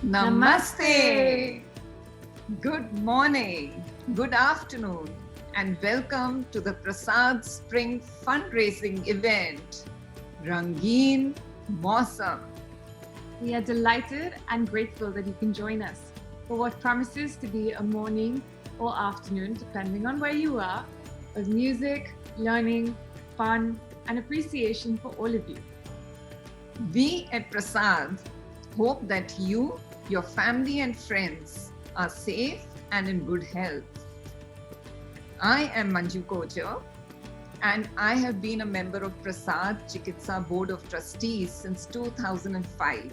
Namaste. Good morning, good afternoon, and welcome to the PRASAD Spring Fundraising event, Rangeen, Mausam. We are delighted and grateful that you can join us for what promises to be a morning or afternoon, depending on where you are, of music, learning, fun, and appreciation for all of you. We at PRASAD hope that you, your family and friends are safe and in good health. I am Manju Kocher and I have been a member of PRASAD Chikitsa Board of Trustees since 2005.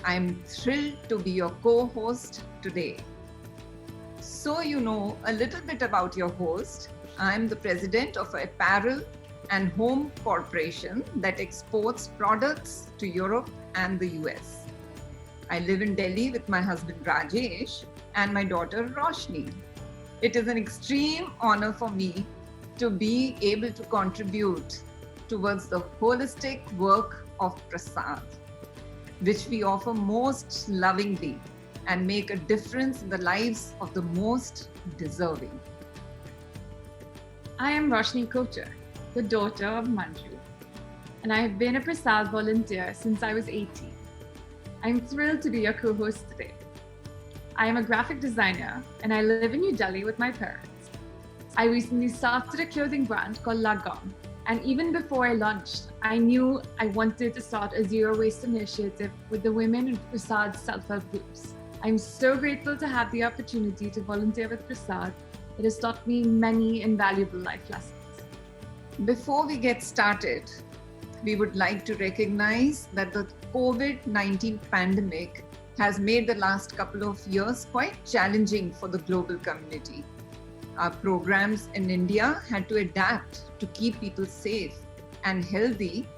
I am thrilled to be your co-host today. So you know a little bit about your host. I am the president of an apparel and home corporation that exports products to Europe and the US. I live in Delhi with my husband Rajesh and my daughter Roshni. It is an extreme honor for me to be able to contribute towards the holistic work of PRASAD, which we offer most lovingly and make a difference in the lives of the most deserving. I am Roshni Kocher, the daughter of Manju, and I have been a PRASAD volunteer since I was 18. I'm thrilled to be your co-host today. I am a graphic designer and I live in New Delhi with my parents. I recently started a clothing brand called Lagam, and even before I launched, I knew I wanted to start a zero waste initiative with the women in PRASAD self-help groups. I'm so grateful to have the opportunity to volunteer with PRASAD. It has taught me many invaluable life lessons. Before we get started, we would like to recognize that the COVID-19 pandemic has made the last couple of years quite challenging for the global community. Our programs in India had to adapt to keep people safe and healthy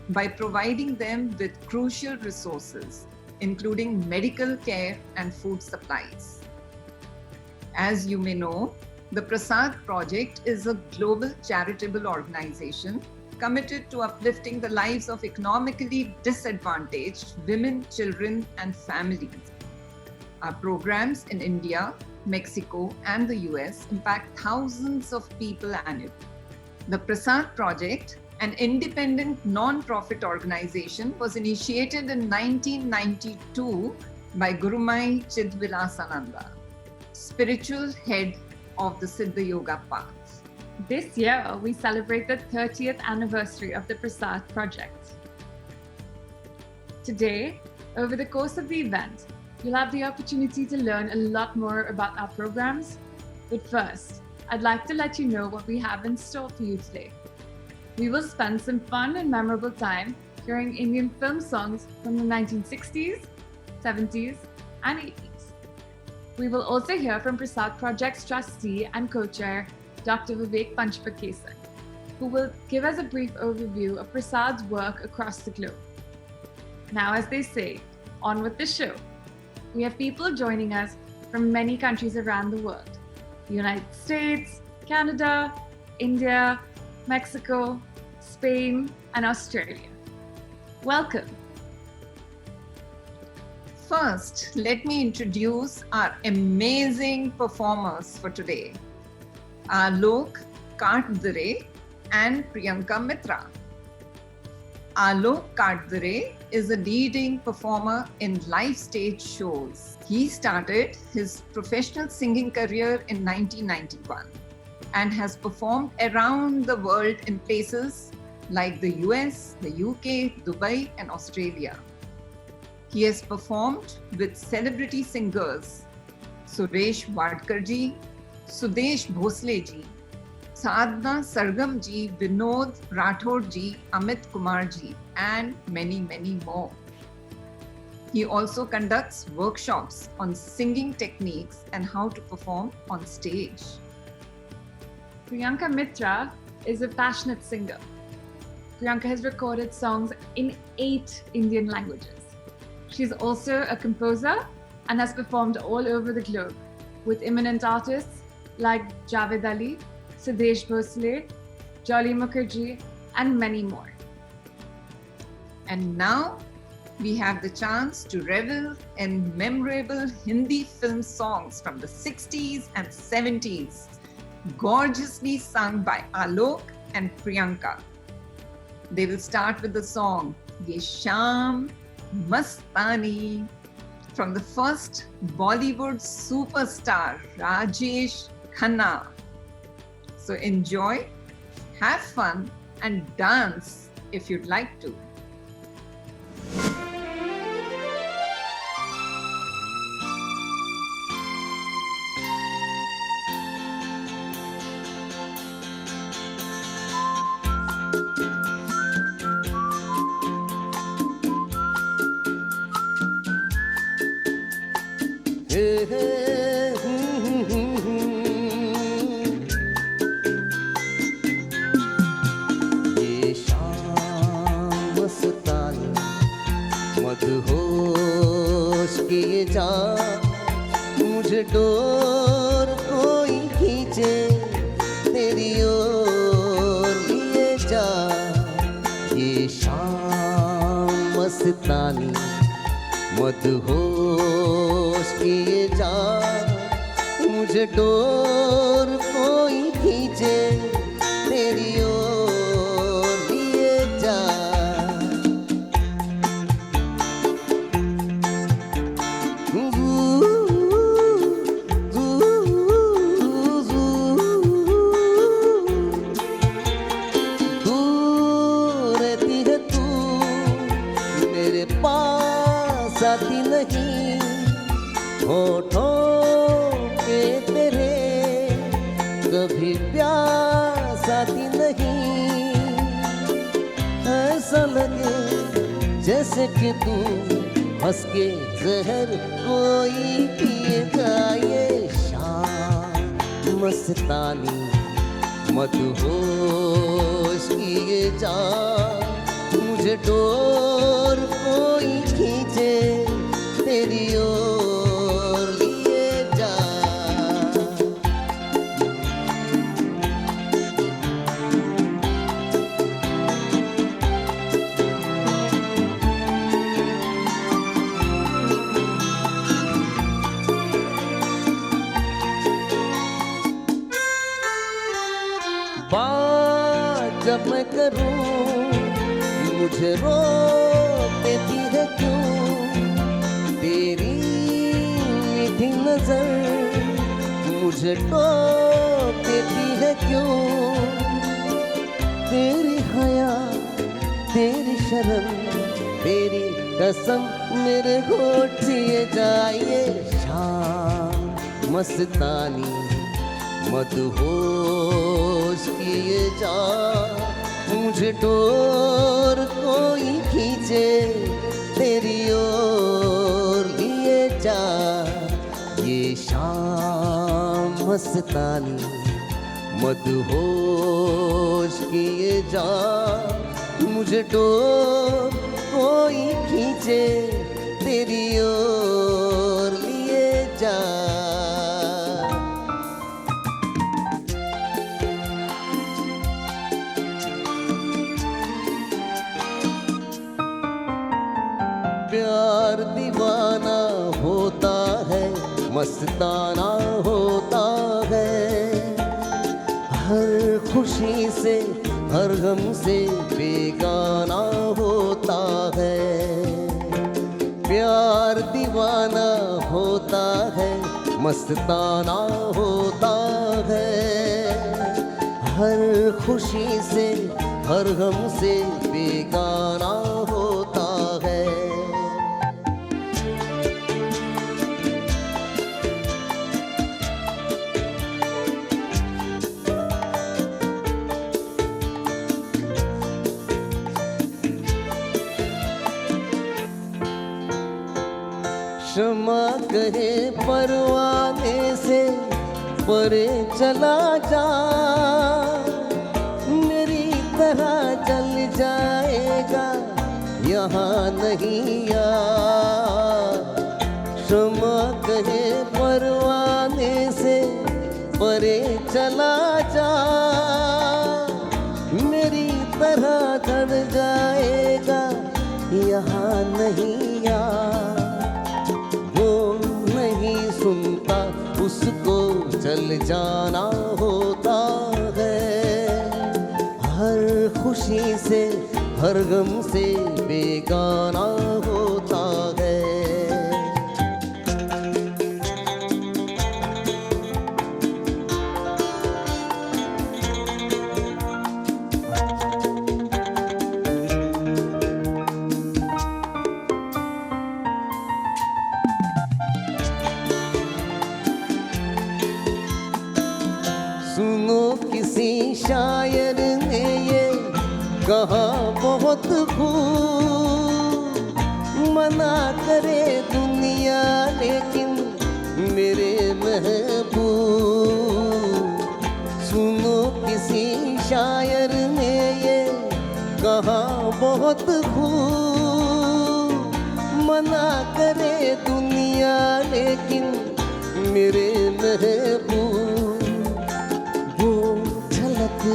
by providing them with crucial resources, including medical care and food supplies. As you may know, the PRASAD Project is a global charitable organization committed to uplifting the lives of economically disadvantaged women, children, and families. Our programs in India, Mexico, and the US impact thousands of people annually. The PRASAD Project, an independent non-profit organization, was initiated in 1992 by Gurumai Chidvilasananda, spiritual head of the Siddha Yoga path. This year, we celebrate the 30th anniversary of the PRASAD Project. Today, over the course of the event, you'll have the opportunity to learn a lot more about our programs. But first, I'd like to let you know what we have in store for you today. We will spend some fun and memorable time hearing Indian film songs from the 1960s, 70s, and 80s. We will also hear from PRASAD Project's trustee and co-chair, Dr. Vivek Panchpakesan, who will give us a brief overview of PRASAD's work across the globe. Now, as they say, on with the show. We have people joining us from many countries around the world: the United States, Canada, India, Mexico, Spain, and Australia. Welcome. First, let me introduce our amazing performers for today: Alok, Katdare, and Priyanka Mitra. Alok Katdare is a leading performer in live stage shows. He started his professional singing career in 1991 and has performed around the world in places like the US, the UK, Dubai, and Australia. He has performed with celebrity singers Suresh Wadkarji, Sudesh Bhosle ji, Sadhna Sargam ji, Vinod Rathod ji, Amit Kumar ji, and many, many more. He also conducts workshops on singing techniques and how to perform on stage. Priyanka Mitra is a passionate singer. Priyanka has recorded songs in 8 Indian languages. She's also a composer and has performed all over the globe with eminent artists like Javed Ali, Sudesh Bhosle, Jolly Mukherjee, and many more. And now we have the chance to revel in memorable Hindi film songs from the 60s and 70s, gorgeously sung by Alok and Priyanka. They will start with the song Ye Sham Mastani from the first Bollywood superstar Rajesh Khanna. So enjoy, have fun, and dance if you'd like to. ये शाम मस्तानी मदहोश किए जा, मुझे door कोई खींचे तेरी ओर लिए जा। ये शाम मस्तानी मदहोश किए जा, मुझे डोर कोई खींचे तेरी ओर लिए जा। दूर रहती है तू, मेरे पास आती नहीं, होठों के तेरे कभी प्यास आती नहीं। ऐसा लगे जैसे कि तू हंस के जहर कोई पिए जाए। शाम मस्तानी मदहोश किए जा, मुझे डोर कोई खींचे तेरी ओर लिए जा। बात जब मैं करूं मुझे रोक देती है क्यों, तेरी मीठी नजर मुझे टोक देती है क्यों। तेरी हया तेरी शर्म तेरी कसम मेरे होठ लिए जाए। शाम मस्तानी मदहोश किए जा, मुझे डोर कोई खींचे तेरी ओर लिए जा। ये शाम मस्तानी मदहोश किए जा, मुझे डोर कोई खींचे तेरी ओर लिए जा। प्यार दीवाना होता है, मस्ताना होता है, हर खुशी से हर गम से बेगाना होता है। प्यार दीवाना होता है, मस्ताना होता है, हर खुशी से हर गम से बेगाना होता है। क्षमा कहे परवाने से परे चला जा, मेरी तरह जल जाएगा यहाँ नहीं यार। क्षमा कहे परवाने से परे चला जा, मेरी तरह जल जाएगा यहाँ नहीं चल जाना होता है। हर खुशी से हर गम से बेगाना होता है। सुनो किसी शायर ने ये कहा बहुत खूब, मना करे दुनिया लेकिन मेरे महबूब। सुनो किसी शायर ने ये कहा बहुत खूब, मना करे दुनिया लेकिन मेरे महबूब।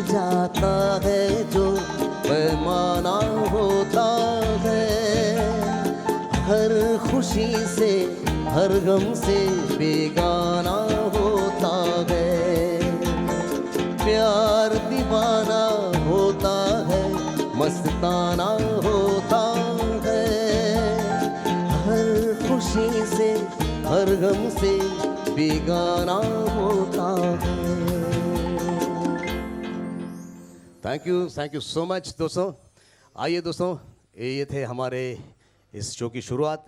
जाता है जो पैमाना होता है। हर खुशी से हर गम से बेगाना होता है। प्यार दीवाना होता है, मस्ताना होता है। हर खुशी से हर गम से बेगाना होता है। थैंक यू सो मच दोस्तों। आइए दोस्तों, ये थे हमारे इस शो की शुरुआत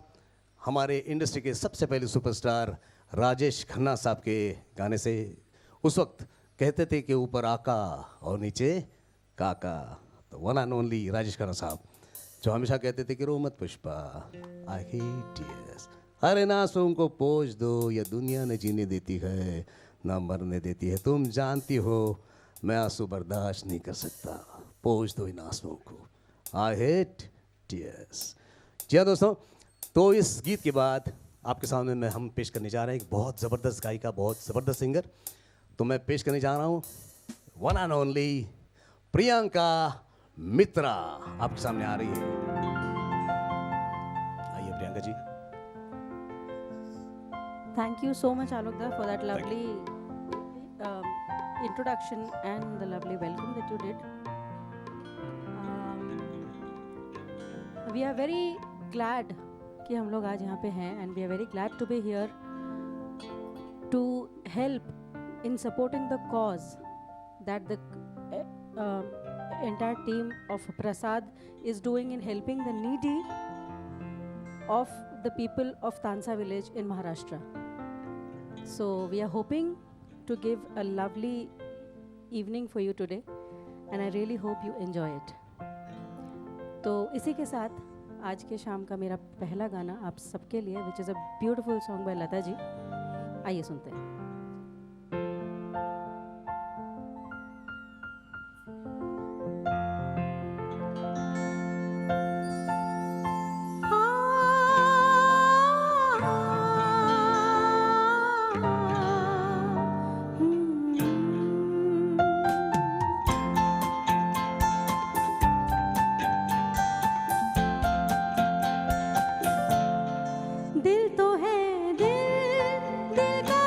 हमारे इंडस्ट्री के सबसे पहले सुपरस्टार राजेश खन्ना साहब के गाने से। उस वक्त कहते थे कि ऊपर आका और नीचे काका, तो one and only Rajesh Khanna साहब, जो हमेशा कहते थे कि रो मत पुष्पा, आई हेट टीयर्स। अरे ना आंसुओं को पोंछ दो, या दुनिया न जीने देती है ना मरने देती है। तुम जानती हो मैं आंसू बर्दाश्त नहीं कर सकता, पोंछ दो इन आंसुओं को, आई हेट टीयर्स। जी हाँ दोस्तों, तो इस गीत के बाद आपके सामने में हम पेश करने जा रहे हैं एक बहुत ज़बरदस्त गायिका, बहुत ज़बरदस्त सिंगर। तो मैं पेश करने जा रहा हूँ वन एंड ओनली प्रियंका मित्रा, आपके सामने आ रही है। आइए Priyanka ji. Thank you so much, Alok, for that lovely introduction and the lovely welcome that you did. We are very glad कि हम लोग आज यहाँ पे हैं, and we are very glad to be here to help in supporting the cause that the entire team of PRASAD is doing in helping the needy of the people of Tansa village in Maharashtra. So we are hoping to give a lovely evening for you today, and I really hope you enjoy it. तो इसी के साथ आज के शाम का मेरा पहला गाना आप सबके लिए, which is a beautiful song by Lata ji, आइए सुनते हैं। दिल तो है दिल, दिल का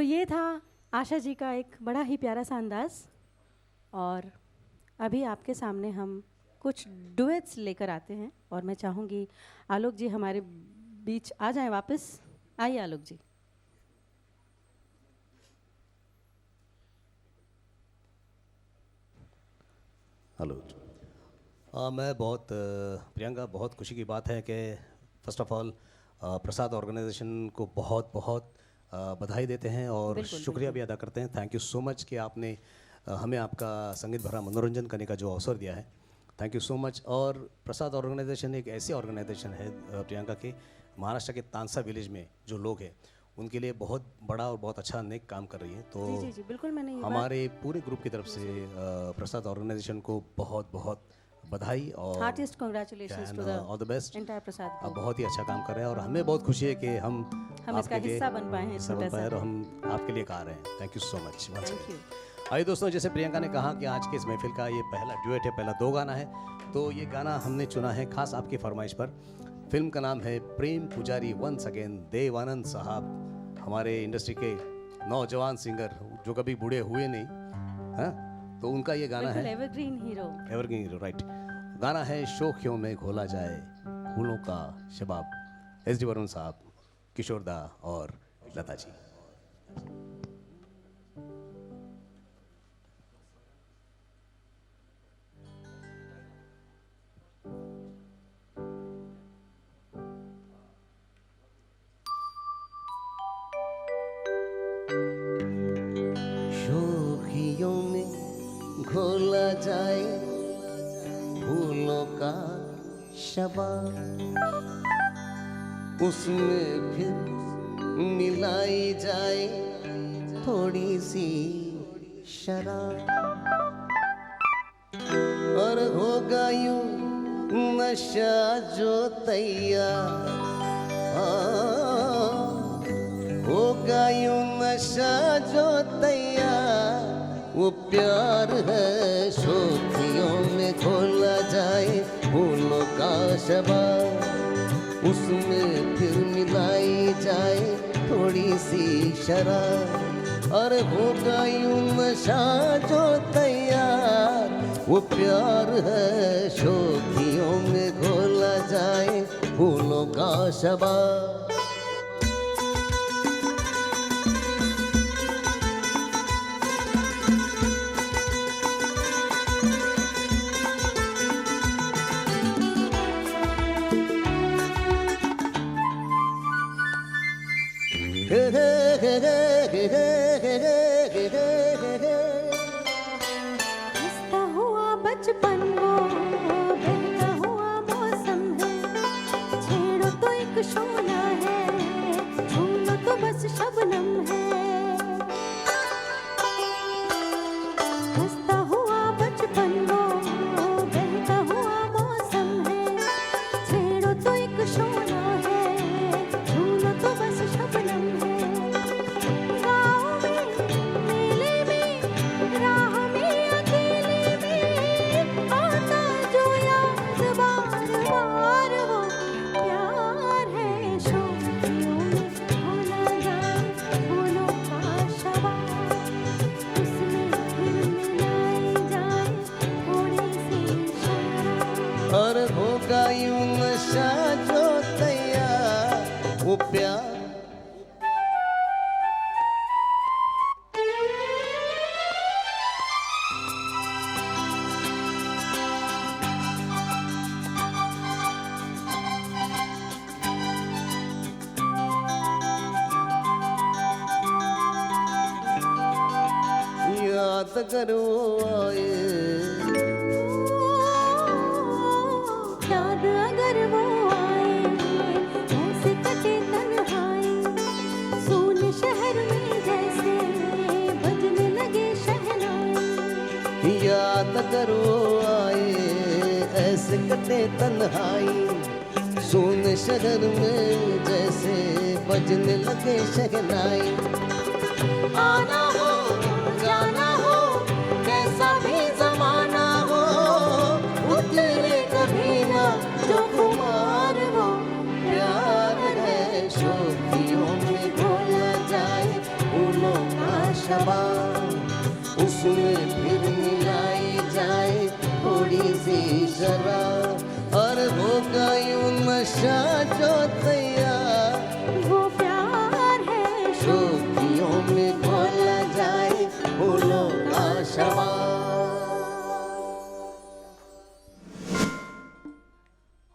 ये था आशा जी का एक बड़ा ही प्यारा सा अंदाज़, और अभी आपके सामने हम कुछ डुएट्स लेकर आते हैं, और मैं चाहूँगी आलोक जी हमारे बीच आ जाएं वापस। आइए आलोक जी। हेलो। मैं बहुत प्रियंका, बहुत खुशी की बात है कि first of all Prasad organisation को बहुत बहुत बधाई देते हैं और शुक्रिया भी अदा करते हैं। थैंक यू सो मच कि आपने हमें आपका संगीत भरा मनोरंजन करने का जो अवसर दिया है। Thank you so much. और प्रसाद ऑर्गेनाइजेशन एक ऐसी ऑर्गेनाइजेशन है प्रियंका के, महाराष्ट्र के तानसा विलेज में जो लोग हैं उनके लिए बहुत बड़ा और बहुत अच्छा नेक काम कर रही है। तो जी जी बिल्कुल, मैंने हमारे पूरे ग्रुप की तरफ से प्रसाद ऑर्गेनाइजेशन को बहुत बहुत बधाई और heartiest congratulations to the all the best. Entire Prasad आप ग्रुप। बहुत ही अच्छा काम कर रहे हैं और हमें बहुत खुशी है कि हम इसका हिस्सा बन पाए हैं, हिस्सा बन छोटा पाए सा। और हम आपके लिए गा रहे हैं। Thank you so much. Thank you. आइए दोस्तों, जैसे प्रियंका ने कहा कि आज के इस महफिल का ये पहला ड्यूएट है, पहला 2 गाना है, तो ये गाना हमने चुना है खास आपकी फरमाइश पर। फिल्म का नाम है प्रेम पुजारी वंस अगेन। देवानंद साहब हमारे इंडस्ट्री के नौजवान सिंगर जो कभी बूढ़े हुए नहीं, हाँ, तो उनका ये गाना है evergreen hero. Evergreen hero, right. गाना है शोखियों में घोला जाए फूलों का शबाब। एस डी बर्मन साहब, किशोर दा और लता जी। शोखियों में घोला जाए फूलों का शबाब, उसमें फिर मिलाई जाए थोड़ी सी शराब, और होगा यूं नशा जो तैयार, होगा यूं नशा जो तैयार, वो प्यार है शोखियों में घोला जाए फूलों का शबाब, उसमें फिर मिलाई जाए थोड़ी सी शराब, और होगा यूं नशा जो तैयार, वो प्यार है शोखियों में घोला जाए फूलों का शबाब। हंसता हुआ बचपन वो बहता हुआ मौसम है, छेड़ो तो एक शोला है, छू लो तो बस शबनम है। हंसता हुआ बचपन वो बहता हुआ मौसम है, छेड़ो तो एक शोला है, छू लो तो बस शबनम है। गाँव में मेले में राह में अकेले में आता जो याद बार बार, वो प्यार है शोखियों में घोला जाए फूलों का शबाब, उसमें फिर मिलाई जाए थोड़ी सी शराब, और होगा यूं नशा जो तैयार, वो प्यार। याद करो आए, याद अगर वो आए, ऐसे कटे तन्हाई, सोन शहर में जैसे बजने लगे शहनाई। याद करो आए, ऐसे कटे तन्हाई, सोने शहर में जैसे बजने लगे शहनाई। आना हो जाना हो कैसा भी जमाना हो, उतरे कभी ना जो कुमार, वो प्यार है शोखियों में घोला जाए फूलों शबा, उसमें फिर मिलाई जाए थोड़ी सी शराब, और होगा यूं नशा जो तैयार, वो प्यार है शोखियों में घोला जाए फूलों का शबा।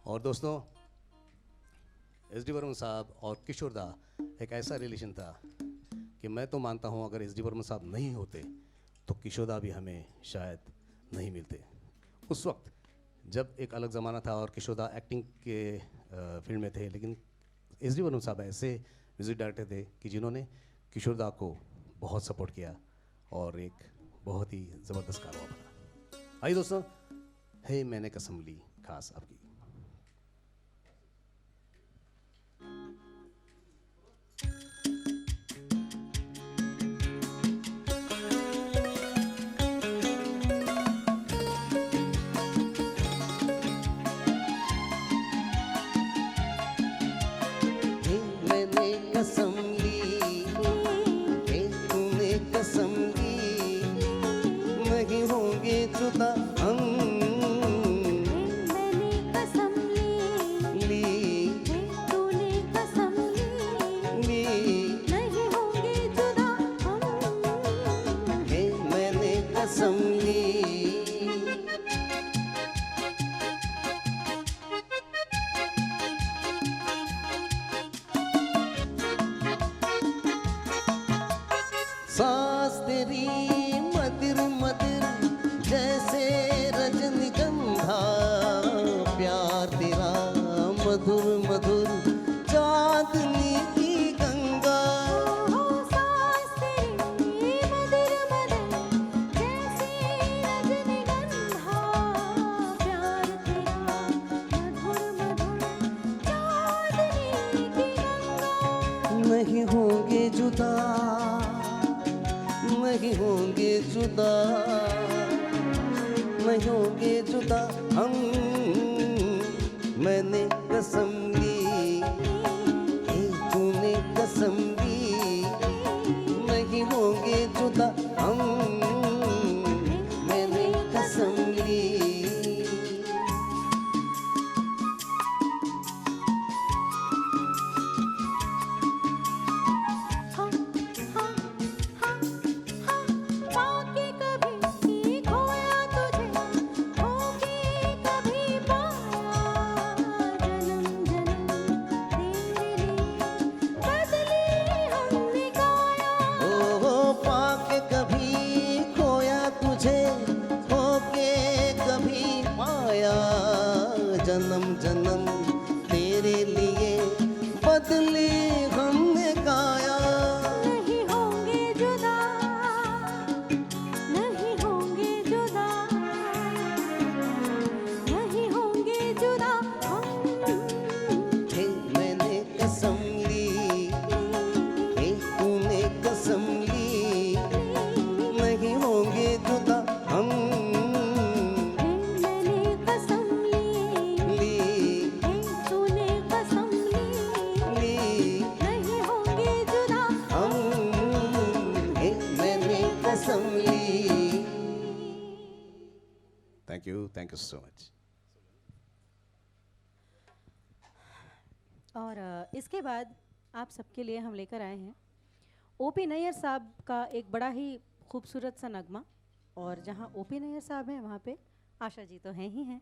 और दोस्तों, एस.डी. बर्मन साहब और किशोर दा एक ऐसा रिलेशन था कि मैं तो मानता हूँ अगर एस.डी. बर्मन साहब नहीं होते तो किशोर दा भी हमें शायद नहीं मिलते। उस वक्त जब एक अलग ज़माना था और किशोर दा एक्टिंग के फील्ड में थे, लेकिन एस.डी. बर्मन साहब ऐसे म्यूज़िक डायरेक्टर थे कि जिन्होंने किशोर दा को बहुत सपोर्ट किया और एक बहुत ही ज़बरदस्त कारवा बना। आइए दोस्तों, हे मैंने कसम ली खास आपकी। मैंने कसम ली, तूने कसम ली, नहीं होंगे जुदा हम। मैंने कसम ली, तूने कसम ली, नहीं होंगे जुदा हम। मैंने कसम ली। सांस तेरी मदिर मदिर जैसे रजनीगंधा, प्यार तेरा मधुर मधुर चांदनी की गंगा। सांस तेरी मदिर मदिर जैसे रजनीगंधा, प्यार तेरा मधुर मधुर चांदनी की गंगा। नहीं होंगे जुदा, नहीं होंगे जुदा, नहीं होंगे जुदा हम। मैंने कसम ली, तूने कसम ली, नहीं होंगे जुदा हम। मैंने कसम ली। पाके कभी खोया तुझे, होके कभी पाया, जन्म जन्म तेरे लिए बदली हमने काया। ओ पाके कभी खोया तुझे, होके कभी पाया, जन्म जन्म तेरे लिए बदली हमने काया। नहीं होंगे जुदा, नहीं होंगे जुदा, नहीं होंगे जुदा हम। मैंने कसम ली, तूने कसम ली, नहीं होंगे जुदा हम। मैंने कसम ली, तूने कसम ली, नहीं होंगे जुदा हम। मैंने कसम ली। Thank you so much. और इसके बाद आप सबके लिए हम लेकर आए हैं ओपी नैयर साहब का एक बड़ा ही खूबसूरत सा नगमा। और जहाँ ओपी नैयर साहब हैं वहाँ पे आशा जी तो हैं ही हैं,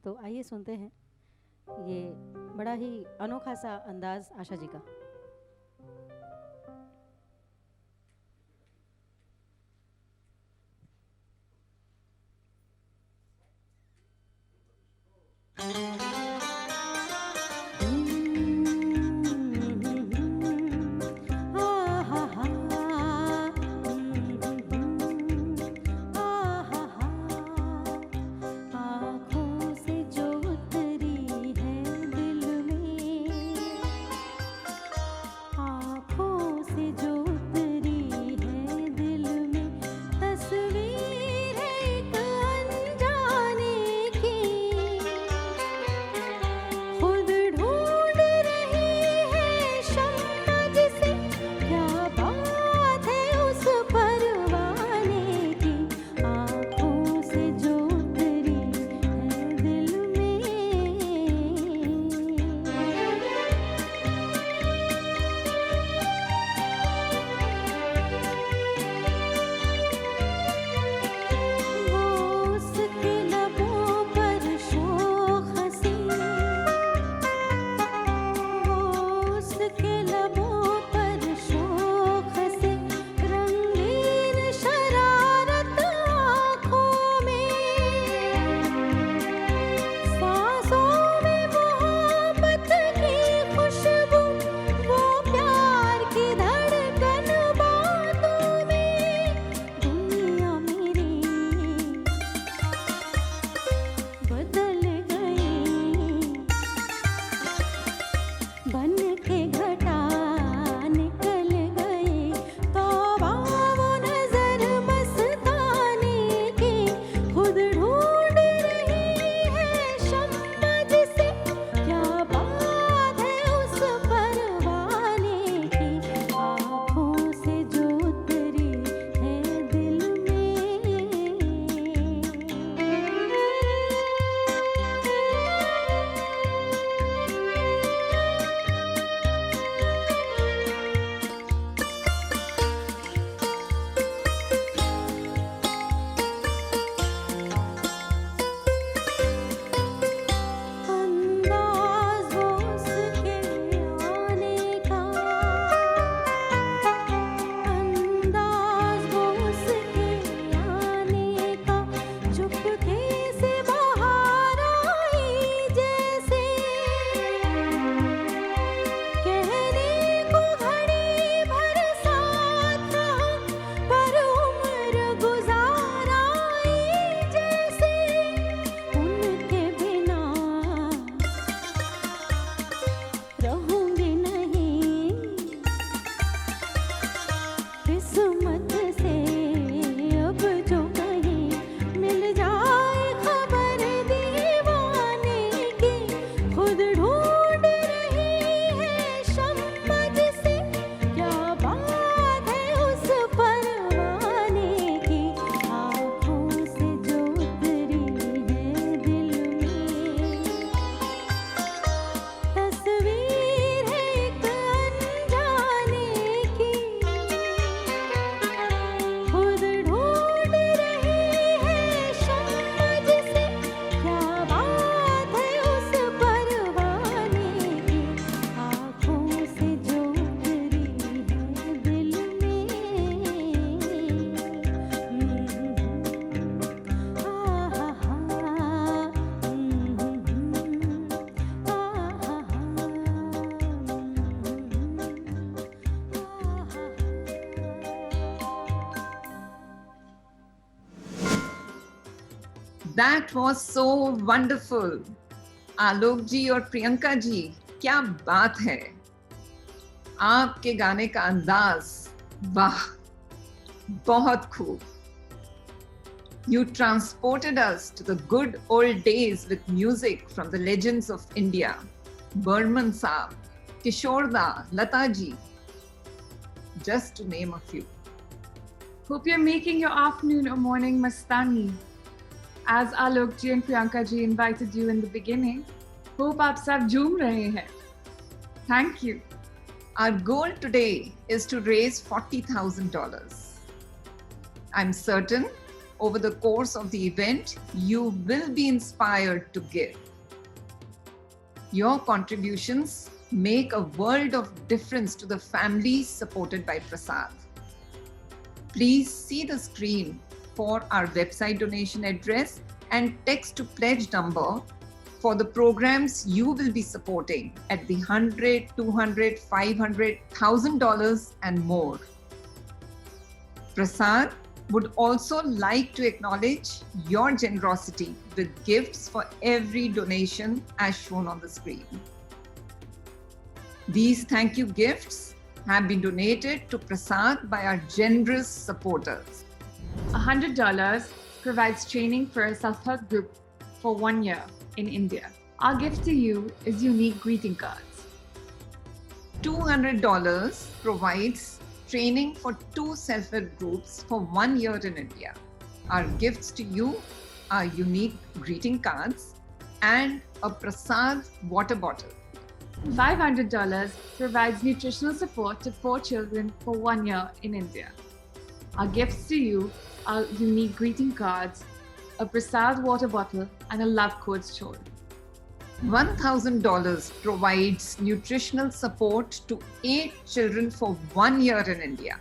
तो आइए सुनते हैं ये बड़ा ही अनोखा सा अंदाज आशा जी का। आँखों से जो उतरी है दिल में, के घटा निकल गए, तौबा वो नजर मस्ताने की, खुद ढूंढ रही है शम्मा जिसे, क्या बात है उस परवाने की, आँखों से जो उतरी है दिल में। अंदाज़ वो उसके आने का, अंदाज़ वो उसके आने का, चुपके से बाहर आई जैसे, कहने को घड़ी भर साथ रहा, पर उम्र गुजार आई जैसे, उनके बिना रहूंगी नहीं, किस्मत से अब जो कहीं मिल जाए खबर दीवाने की, खुद ढूंढ रही है शम्मा जिसे, क्या बात है उस परवाने की, आँखों से जो उतरी है दिल में। तस्वीर है एक अनजाने की, खुद ढूंढ रही है शम्मा जिसे, क्या बात है उस परवाने की, आँखों से जो उतरी है दिल में। That was so wonderful. आलोक जी और प्रियंका जी, क्या बात है। आपके गाने का अंदाज, वाह, बहुत खूब। You transported us to the good old days with music from the legends of India. Burman Saab, Kishore Da, Lata ji, just to name a few. Hope you're making your afternoon or morning mastani. As Alok ji and Priyanka ji invited you in the beginning, hope aap sab jhoom rahe hain. Thank you. Our goal today is to raise $40,000. I'm certain over the course of the event, you will be inspired to give. Your contributions make a world of difference to the families supported by PRASAD. Please see the screen for our website donation address and text to pledge number for the programs you will be supporting at the $100, $200, $500, $1,000 and more. PRASAD would also like to acknowledge your generosity with gifts for every donation as shown on the screen. These thank you gifts have been donated to PRASAD by our generous supporters. $100 provides training for a self-help group for 1 year in India. Our gift to you is unique greeting cards. $200 provides training for 2 self-help groups for 1 year in India. Our gifts to you are unique greeting cards and a PRASAD water bottle. $500 provides nutritional support to 4 children for 1 year in India. Our gifts to you are unique greeting cards, a PRASAD water bottle, and a love codes shawl. $1,000 provides nutritional support to 8 children for 1 year in India.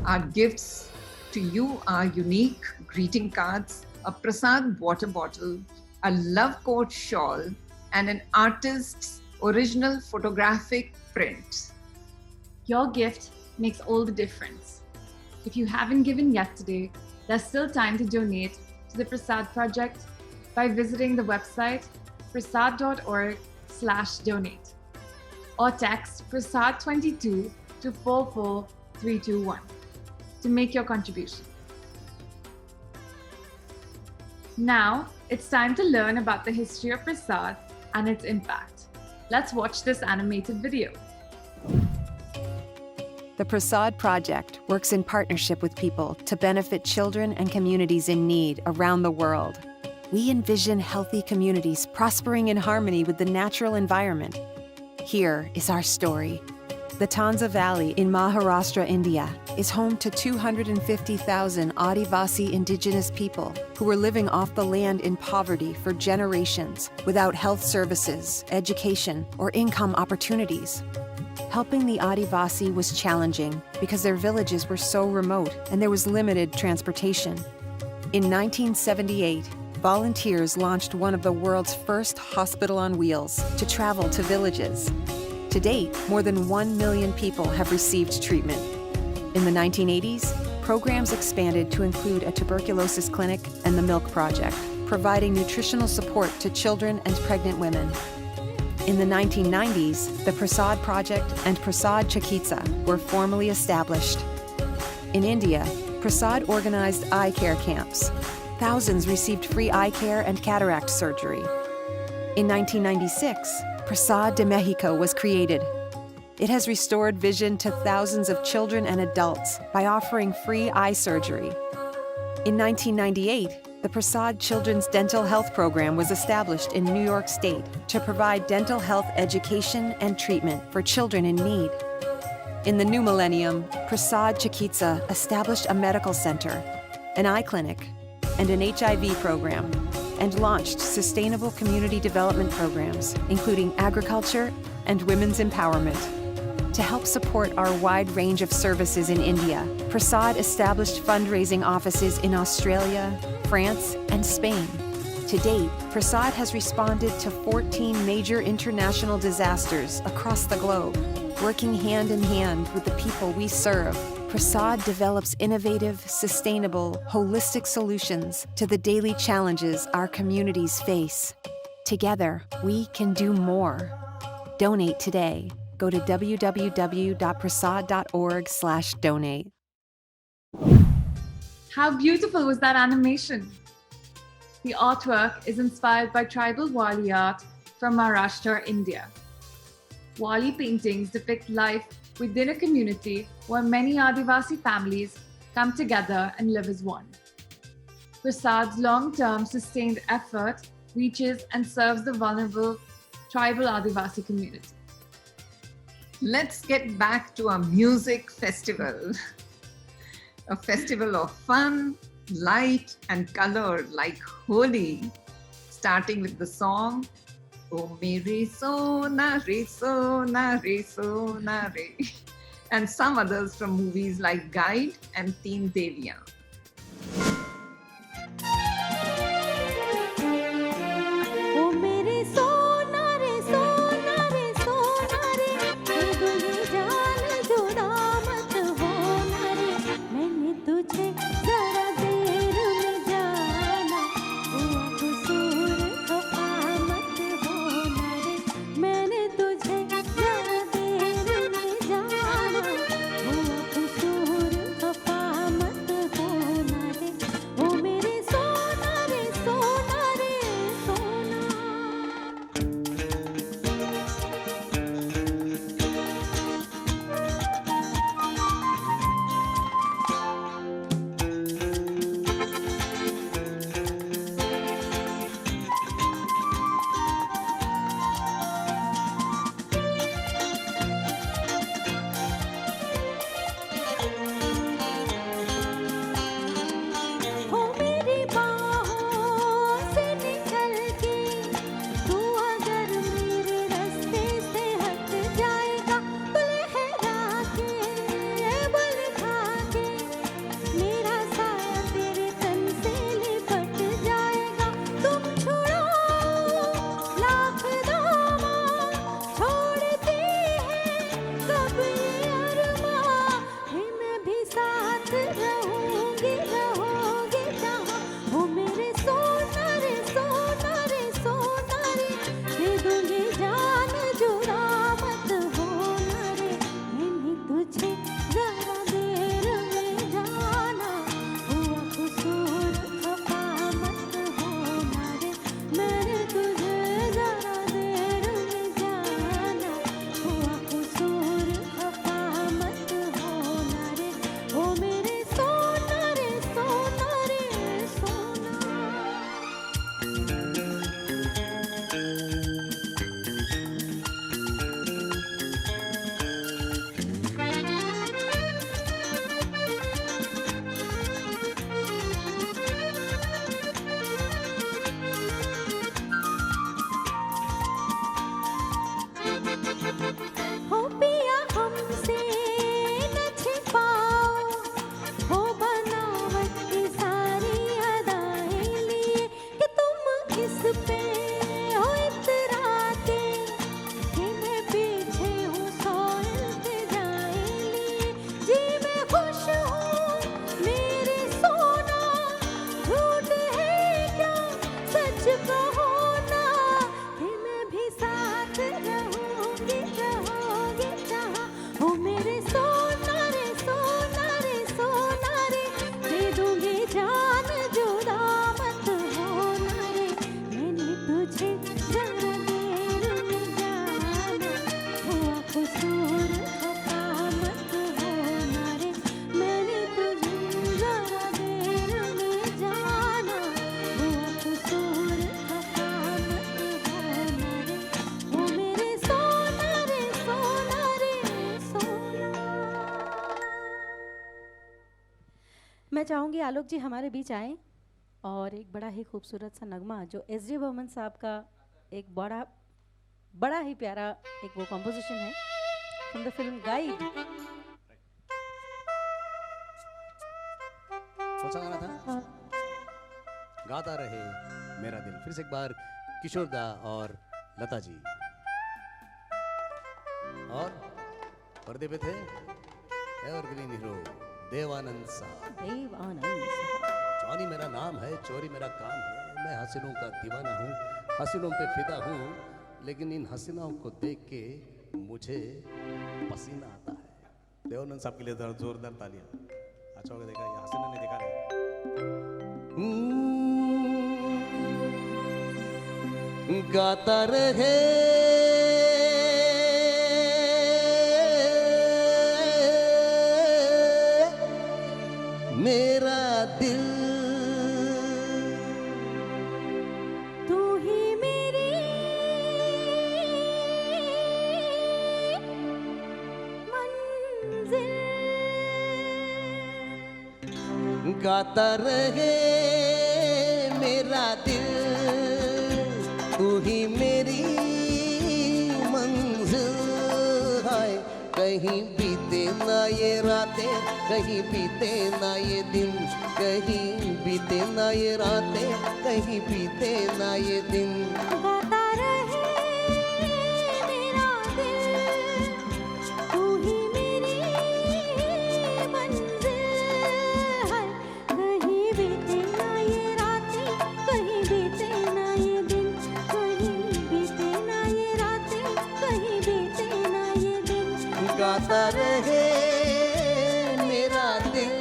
Our gifts to you are unique greeting cards, a PRASAD water bottle, a love coat shawl, and an artist's original photographic print. Your gift makes all the difference. If you haven't given yet today, there's still time to donate to the PRASAD Project by visiting the website prasad.org/donate. or text PRASAD 22 to 44321 to make your contribution. Now, it's time to learn about the history of PRASAD and its impact. Let's watch this animated video. The PRASAD Project works in partnership with people to benefit children and communities in need around the world. We envision healthy communities prospering in harmony with the natural environment. Here is our story. The Tansa Valley in Maharashtra, India, is home to 250,000 Adivasi indigenous people who were living off the land in poverty for generations without health services, education, or income opportunities. Helping the Adivasi was challenging because their villages were so remote and there was limited transportation. In 1978, volunteers launched one of the world's first hospital on wheels to travel to villages. To date, more than 1 million people have received treatment. In the 1980s, programs expanded to include a tuberculosis clinic and the Milk Project, providing nutritional support to children and pregnant women. In the 1990s, the PRASAD Project and PRASAD Chikitsa were formally established. In India, PRASAD organized eye care camps. Thousands received free eye care and cataract surgery. In 1996, PRASAD de Mexico was created. It has restored vision to thousands of children and adults by offering free eye surgery. In 1998, the PRASAD Children's Dental Health Program was established in New York State to provide dental health education and treatment for children in need. In the new millennium, PRASAD Chikitsa established a medical center, an eye clinic, and an HIV program, and launched sustainable community development programs, including agriculture and women's empowerment. To help support our wide range of services in India, PRASAD established fundraising offices in Australia, France, and Spain. To date, PRASAD has responded to 14 major international disasters across the globe. Working hand in hand with the people we serve, PRASAD develops innovative, sustainable, holistic solutions to the daily challenges our communities face. Together, we can do more. Donate today. Go to www.prasad.org/donate. How beautiful was that animation? The artwork is inspired by tribal Wali art from Maharashtra, India. Wali paintings depict life within a community where many Adivasi families come together and live as one. PRASAD's long-term sustained effort reaches and serves the vulnerable tribal Adivasi community. Let's get back to our music festival. A festival of fun, light, and color like Holi, starting with the song Oh Mere Sona Re Sona Re Sona Re, and some others from movies like Guide and Teen Deviyan. ओ मेरे सोना रे सोना रे सोना रे मेरी जान जुदा मत होना रे मैंने तुझे जरा देर में जाना हुआ कसूर खफा मत होना रे मैंने तुझे जरा देर में जाना हुआ कसूर खफा मत होना मैं चाहूँगी आलोक जी हमारे बीच आएँ और एक बड़ा ही खूबसूरत सा नगमा जो एस.डी. बर्मन साहब का एक बड़ा ही प्यारा एक वो कॉम्पोजिशन है फ्रॉम द फिल्म गाइड। कौन सा गाना था? गाता रहे मेरा दिल। फिर से एक बार किशोर दा और लता जी। और पर्दे पे थे एवरग्रीन हीरो देवानंद साहब। चौनी मेरा नाम है, चोरी मेरा काम है, मैं हसीनों का दीवाना हूँ, हसीनों पे फिदा हूँ, लेकिन इन हसीनाओं को देख के मुझे पसीना आता है। देवानंद साहब के लिए जोरदार तालियां। अच्छा होगा देखा, ये हसीना ने देखा नहीं। गाता रहे मेरा दिल, तू ही मेरी मंजिल। गाता रहे मेरा दिल, तू ही मेरी मंजिल है। कहीं बीते ना ये रातें, कहीं बीते ना ये दिन, कहीं बीते ना ये रातें, कहीं बीते ना ये दिन। गाता रहे मेरा दिल, तू ही मेरी मंजिल है। कहीं बीते ना ये रातें, कहीं बीते ना ये दिन, कहीं बीते ना ये रातें, कहीं बीते ना ये दिन। गाता रहे मेरा दिल।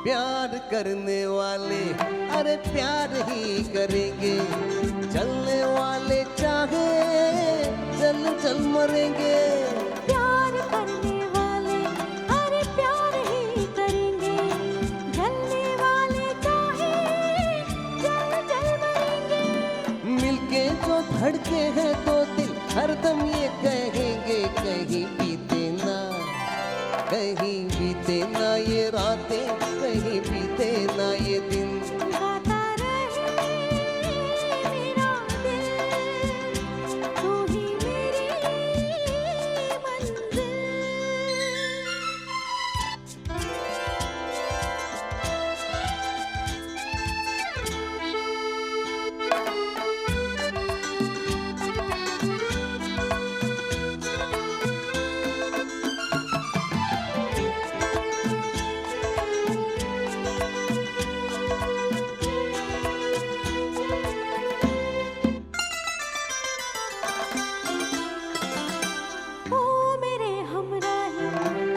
प्यार करने वाले अरे प्यार ही करेंगे, चलने वाले चाहे चल चल मरेंगे। प्यार करने वाले अरे प्यार ही करेंगे, जलने वाले चाहे जल जल मरेंगे। मिलके जो धड़के हैं दो दिल हरदम ये कहेंगे, कहीं बीते ना, कहीं बीते ना ये रातें, कहीं बीते ना ये दिन। गाता रहे मेरा दिल, तू ही मेरी मंजिल। ओ मेरे हमराही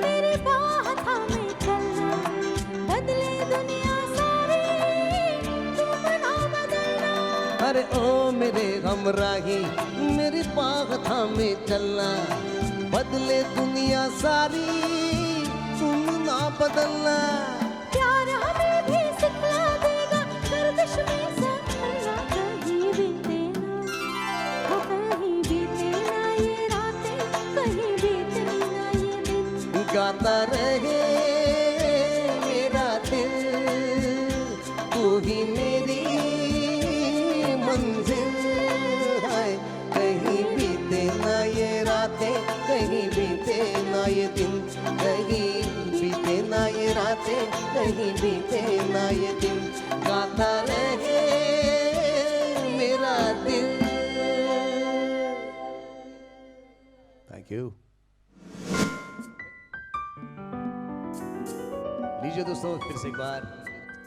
तेरी बाह थामे चलना, बदले दुनिया सारी तुम ना बदलना। अरे ओ मेरे हमराही मेरी बाग थामे चलना, बदले दुनिया सारी तुम ना बदलना। प्यार हमें भी सिखला देगा गर्दिश में संभलना। कहीं बीते ना, हो कहीं बीते ना ये रातें, कहीं बीते ना ये दिन। गाता रहे मेरा दिल, तू ही मेरी मंजिल है। कहीं बीते ना ये रातें, कहीं बीते ना ये दिन, कहीं बीते ना ये रातें, कहीं बीते ना ये दिन। गाता रहे मेरा दिल। Thank you. लीजिए दोस्तों, फिर से एक बार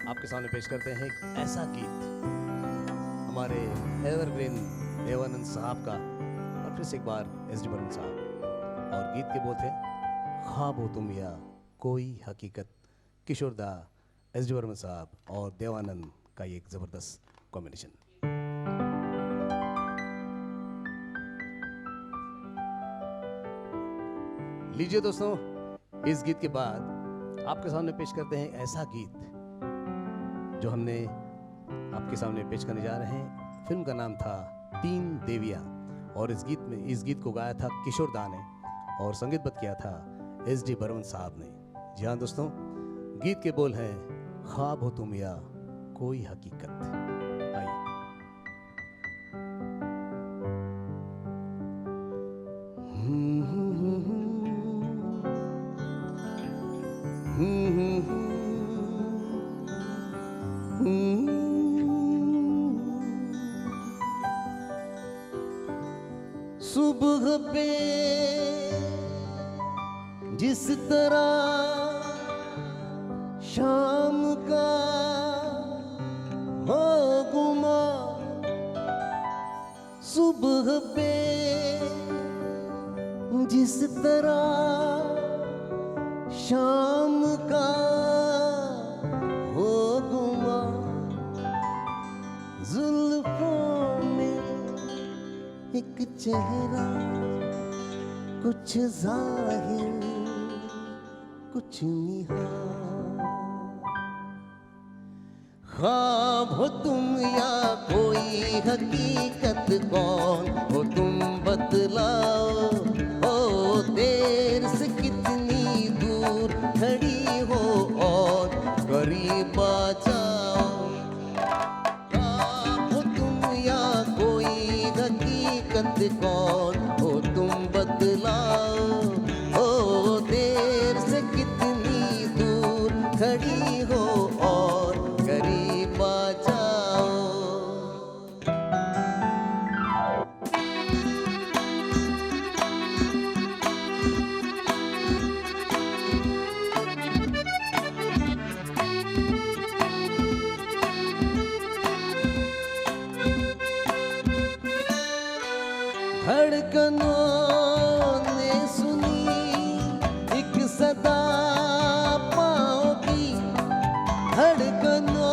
आपके सामने पेश करते हैं एक ऐसा गीत हमारे एवरग्रीन देवानंद साहब का, और फिर से एक बार एस.डी. बर्मन साहब। और गीत के बोल थे ख्वाब हो तुम या कोई हकीकत। किशोर दा, एस.डी. बर्मन साहब और देवानंद का ये एक ज़बरदस्त कॉम्बिनेशन। लीजिए दोस्तों, इस गीत के बाद आपके सामने पेश करते हैं ऐसा गीत जो हमने आपके सामने पेश करने जा रहे हैं। फिल्म का नाम था तीन देवियाँ और इस गीत को गाया था किशोर दा ने और संगीतबद्ध किया था SD बर्मन साहब ने। जी हाँ दोस्तों, गीत के बोल हैं ख्वाब हो तुम या कोई हकीकत। आइए। सुबह पे जिस तरह शाम का हो गुमा, सुबह पे जिस तरह शाम का हो गुमा, जुल्फों में एक चेहरा कुछ जाहिर कुछ निहार। ख्वाब हो तुम या कोई हकीकत, कौन हो तुम बतलाओ। ओ देर से कितनी दूर खड़ी हो और करीब आ जाओ। ख्वाब हो तुम या कोई हकीकत, कौन हो तुम बतलाओ। ओ देर से कितनी दूर खड़ी हो और करीब आ जाओ। धड़कनों ने सुनी एक सदा पाँव की, धड़कनों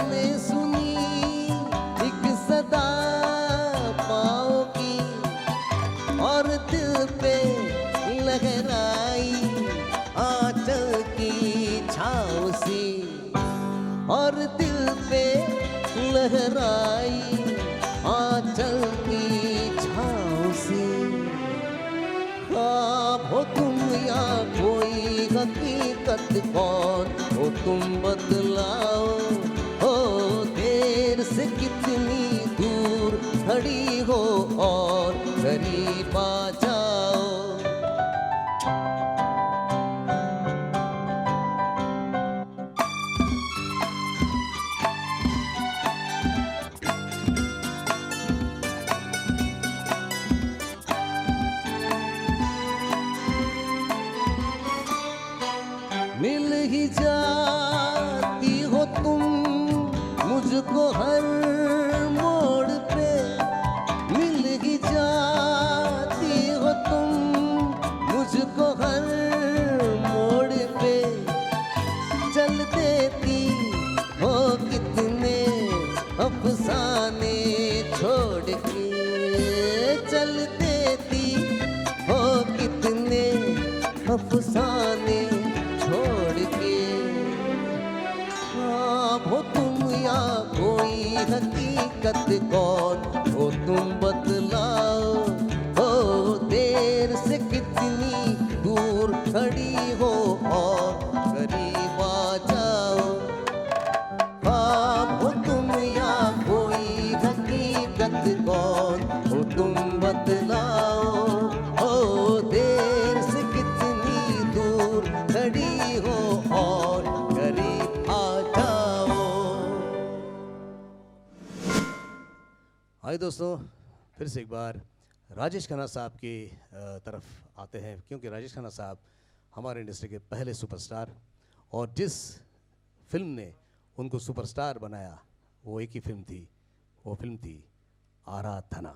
ने सुनी एक सदा पाँव की, और दिल पे लहराई आंचल की छाँव सी, और दिल पे लहराई आंचल की छाँव सी। ख्वाब हो तुम या कोई हकीकत, कौन हो तुम बतलाओ। हो देर से कितनी दूर खड़ी हो और करीब आ जाओ। मिल ही जाती हो तुम मुझको हर मोड़ पे, मिल ही जाती हो तुम मुझको हर मोड़ पे। चल देती हो कितने अफसाने छोड़ के, चल देती हो कितने अफसाने छोड़ के। ख्वाब हो तुम या कोई हकीकत, कौन हो तुम बतलाओ। हो देर से कितनी दूर खड़ी हो और करीब आ जाओ। ख्वाब हो तुम या कोई हकीकत, कौन हो तुम बतलाओ। हो देर से कितनी दूर खड़ी हो और करीब आ जाओ। आइए दोस्तों, फिर से एक बार राजेश खन्ना साहब की तरफ आते हैं, क्योंकि राजेश खन्ना साहब हमारे इंडस्ट्री के पहले सुपरस्टार, और जिस फिल्म ने उनको सुपरस्टार बनाया वो एक ही फिल्म थी, वो फिल्म थी आराधना।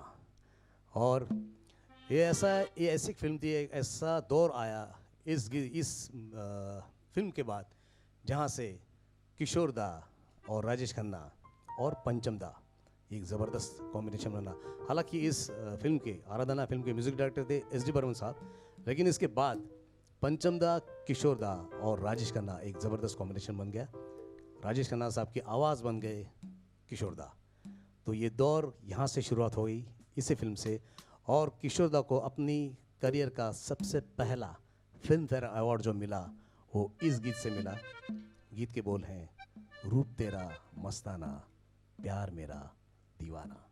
और ये ऐसी फिल्म थी, एक ऐसा दौर आया इस फिल्म के बाद जहाँ से किशोर दा और राजेश खन्ना और पंचम दा एक ज़बरदस्त कॉम्बिनेशन बना। हालांकि इस फिल्म के आराधना फिल्म के म्यूज़िक डायरेक्टर थे SD बर्मन साहब, लेकिन इसके बाद पंचम दा, किशोर दा और राजेश खन्ना एक ज़बरदस्त कॉम्बिनेशन बन गया। राजेश खन्ना साहब की आवाज़ बन गए किशोर दा। तो ये दौर यहाँ से शुरुआत हुई इसी फिल्म से, और किशोर दा को अपनी करियर का सबसे पहला फिल्म फेयर अवार्ड जो मिला वो इस गीत से मिला। गीत के बोल हैं, रूप तेरा मस्ताना, प्यार मेरा दीवाना।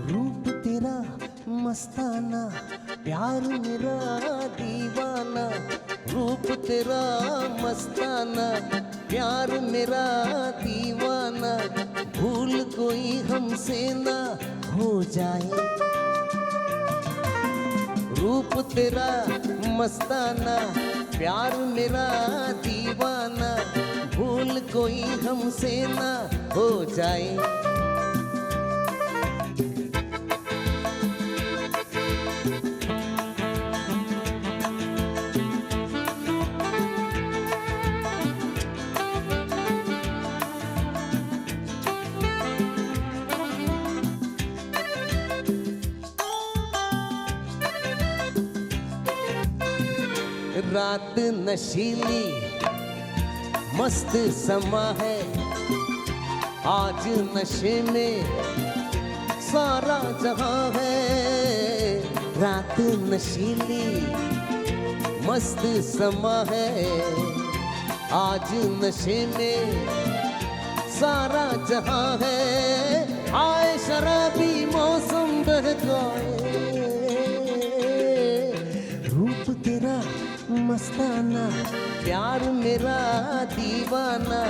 रूप तेरा मस्ताना, प्यार मेरा दीवाना। रूप तेरा मस्ताना, प्यार मेरा दीवाना। भूल कोई हमसे ना हो जाए। रूप तेरा मस्ताना, प्यार मेरा दीवाना। भूल कोई हमसे ना हो जाए। रात नशीली मस्त समा है, आज नशे में सारा जहां है। रात नशीली मस्त समा है, आज नशे में सारा जहां है। आए शराबी मौसम बहकाए, रूप तेरा मस्ताना, प्यार मेरा दीवाना।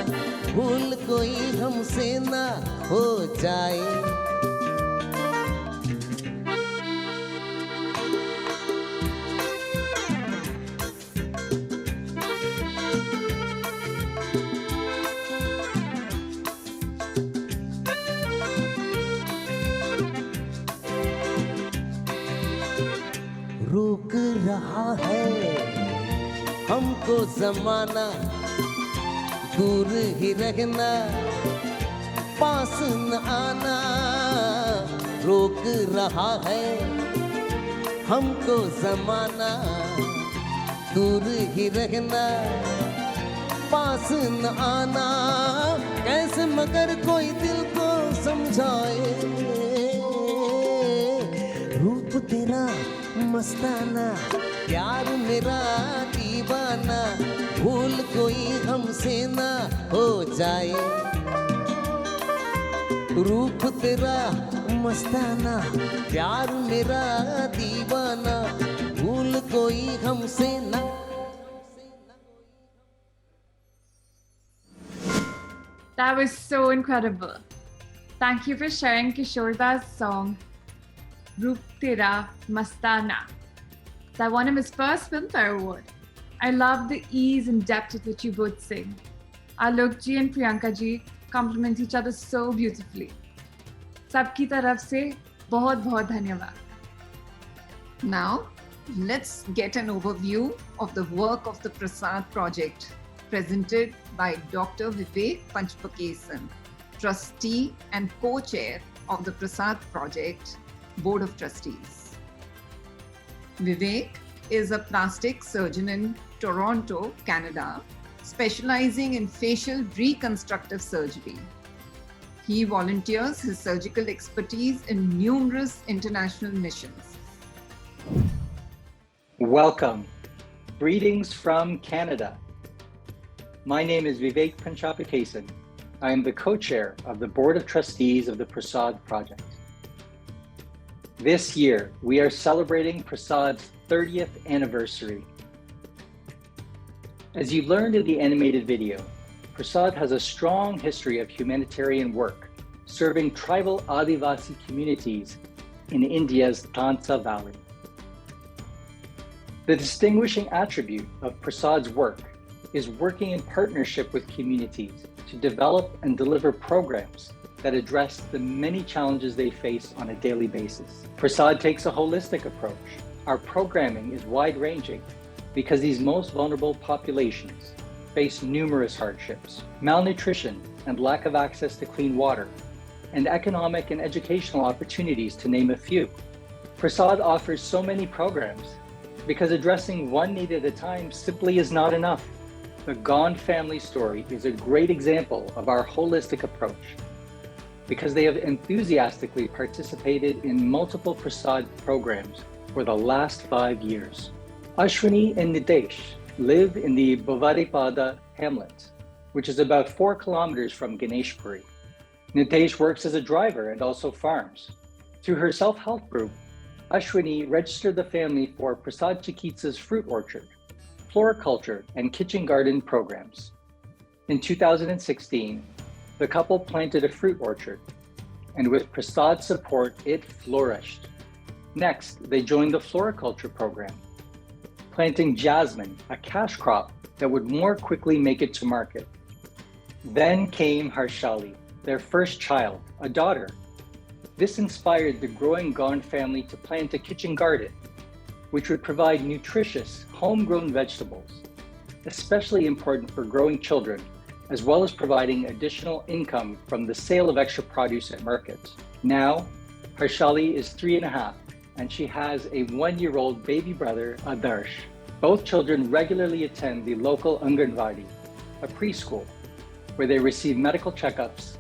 भूल कोई हमसे ना हो जाए। रोक रहा है हमको ज़माना, दूर ही रहना, पास न आना। रोक रहा है हमको ज़माना, दूर ही रहना, पास न आना। कैसे मगर कोई दिल को समझाए। रूप तेरा मस्ताना, प्यार मेरा दीवाना। भूल कोई हमसे ना हो जाए। रूप तेरा मस्ताना, प्यार मेरा दीवाना। भूल कोई हमसे ना। That was so incredible. Thank you for sharing Kishorda's song, Roop Tera Mastana, that won him his first Filmfare Award. I love the ease and depth with which you both sing. Alok ji and Priyanka ji complement each other so beautifully. Sabki taraf se bahut bahut dhanyawad. Now, let's get an overview of the work of the PRASAD Project, presented by Dr. Vivek Panchpakesan, trustee and co-chair of the PRASAD Project Board of Trustees. Vivek is a plastic surgeon in Toronto, Canada, specializing in facial reconstructive surgery. He volunteers his surgical expertise in numerous international missions. Welcome. Greetings from Canada. My name is Vivek Panchpakesan. I am the co-chair of the Board of Trustees of the PRASAD Project. This year, we are celebrating PRASAD's 30th anniversary. As you learned in the animated video, PRASAD has a strong history of humanitarian work, serving tribal Adivasi communities in India's Tansa Valley. The distinguishing attribute of PRASAD's work is working in partnership with communities to develop and deliver programs that address the many challenges they face on a daily basis. PRASAD takes a holistic approach. Our programming is wide-ranging, because these most vulnerable populations face numerous hardships, malnutrition and lack of access to clean water, and economic and educational opportunities, to name a few. PRASAD offers so many programs because addressing one need at a time simply is not enough. The Gone family story is a great example of our holistic approach because they have enthusiastically participated in multiple PRASAD programs for the last 5 years. Ashwini and Nitesh live in the Bhavaripada hamlet, which is about 4 kilometers from Ganeshpuri. Nitesh works as a driver and also farms. Through her self-help group, Ashwini registered the family for PRASAD Chikitsa's fruit orchard, floriculture, and kitchen garden programs. In 2016, the couple planted a fruit orchard, and with PRASAD support, it flourished. Next, they joined the floriculture program, planting jasmine, a cash crop that would more quickly make it to market. Then came Harshali, their first child, a daughter. This inspired the growing Gone family to plant a kitchen garden, which would provide nutritious, homegrown vegetables, especially important for growing children, as well as providing additional income from the sale of extra produce at markets. Now, Harshali is 3.5, and she has a 1-year-old baby brother, Adarsh. Both children regularly attend the local Anganwadi, a preschool, where they receive medical checkups,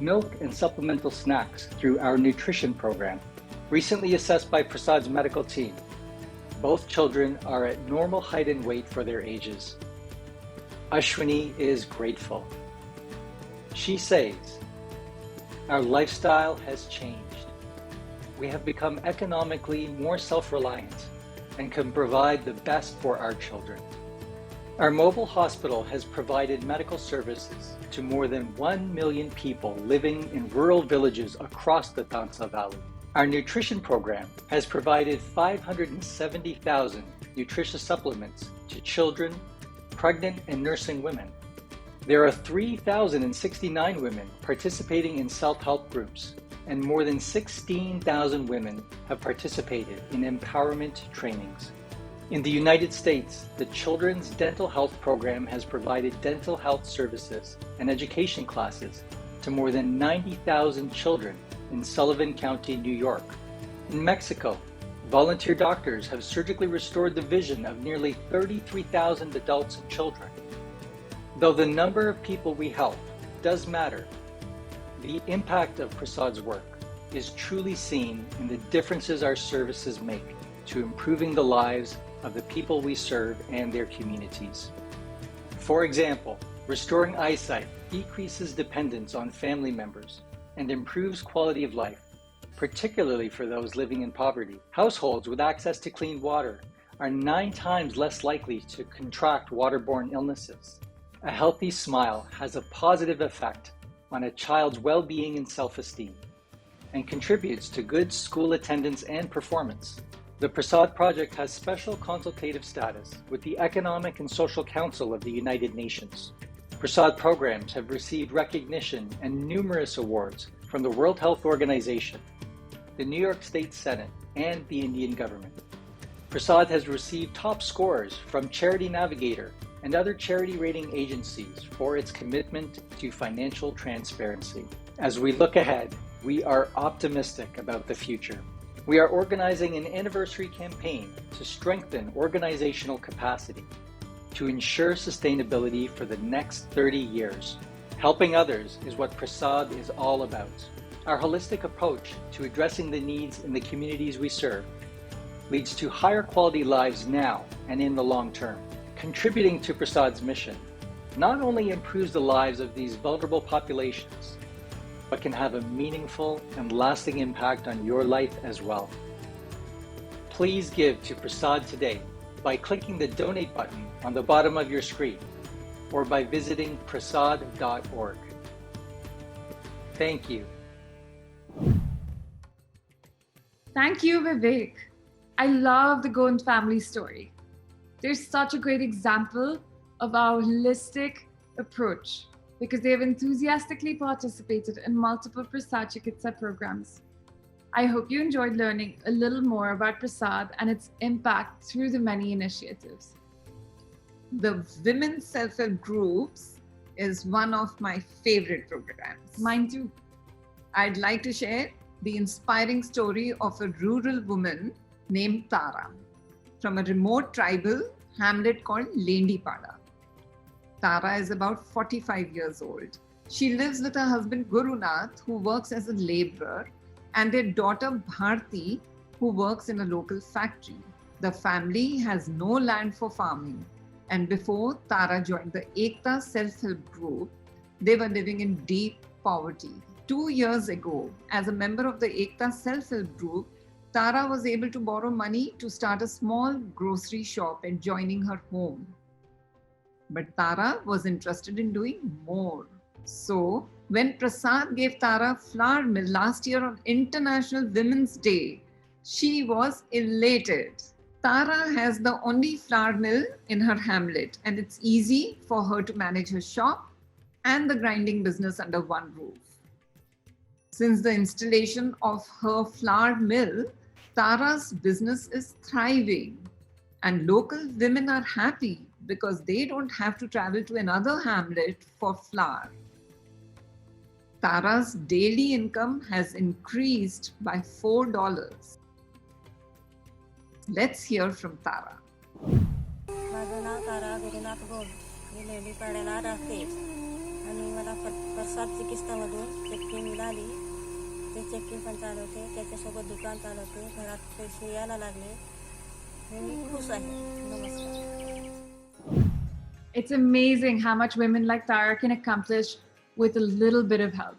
milk and supplemental snacks through our nutrition program. Recently assessed by PRASAD's medical team, both children are at normal height and weight for their ages. Ashwini is grateful. She says, "Our lifestyle has changed. We have become economically more self-reliant and can provide the best for our children. Our mobile hospital has provided medical services to more than 1 million people living in rural villages across the Tansa Valley. Our nutrition program has provided 570,000 nutritious supplements to children, pregnant and nursing women. There are 3,069 women participating in self-help groups, and more than 16,000 women have participated in empowerment trainings. In the United States, the Children's Dental Health Program has provided dental health services and education classes to more than 90,000 children in Sullivan County, New York. In Mexico, volunteer doctors have surgically restored the vision of nearly 33,000 adults and children. Though the number of people we help does matter, the impact of PRASAD's work is truly seen in the differences our services make to improving the lives of the people we serve and their communities. For example, restoring eyesight decreases dependence on family members and improves quality of life, particularly for those living in poverty. Households with access to clean water are 9 times less likely to contract waterborne illnesses. A healthy smile has a positive effect on a child's well-being and self-esteem, and contributes to good school attendance and performance. The PRASAD Project has special consultative status with the Economic and Social Council of the United Nations. PRASAD programs have received recognition and numerous awards from the World Health Organization, the New York State Senate, and the Indian government. PRASAD has received top scores from Charity Navigator and other charity rating agencies for its commitment to financial transparency. As we look ahead, we are optimistic about the future. We are organizing an anniversary campaign to strengthen organizational capacity to ensure sustainability for the next 30 years. Helping others is what PRASAD is all about. Our holistic approach to addressing the needs in the communities we serve leads to higher quality lives now and in the long term. Contributing to PRASAD's mission not only improves the lives of these vulnerable populations, but can have a meaningful and lasting impact on your life as well. Please give to PRASAD today by clicking the donate button on the bottom of your screen or by visiting prasad.org. Thank you. Thank you, Vivek. I love the Gond family story. They're such a great example of our holistic approach because they have enthusiastically participated in multiple PRASAD Chikitsa programs. I hope you enjoyed learning a little more about PRASAD and its impact through the many initiatives. The women's self-help groups is one of my favorite programs. Mine too. I'd like to share the inspiring story of a rural woman named Tara from a remote tribal hamlet called Lendipada. Tara is about 45 years old. She lives with her husband Gurunath, who works as a laborer, and their daughter Bharti, who works in a local factory. The family has no land for farming, and before Tara joined the Ekta self-help group, they were living in deep poverty. 2 years ago, as a member of the Ekta self-help group, Tara was able to borrow money to start a small grocery shop adjoining her home. But Tara was interested in doing more. So, when PRASAD gave Tara flour mill last year on International Women's Day, she was elated. Tara has the only flour mill in her hamlet, and it's easy for her to manage her shop and the grinding business under one roof. Since the installation of her flour mill, Tara's business is thriving, and local women are happy because they don't have to travel to another hamlet for flour. Tara's daily income has increased by $4. Let's hear from Tara. माझं नाव तारा गुरुनाथ गोल. मी लेंडीपाड्याला राहते आणि मला प्रसाद चिकित्सामधून चक्की मिळाली. ते चक्की पण चालवते, त्याच्यासोबत दुकान चालवते. घरात पैसे यायला लागले. मी खुश आहे. नमस्कार. It's amazing how much women like Tara can accomplish with a little bit of help.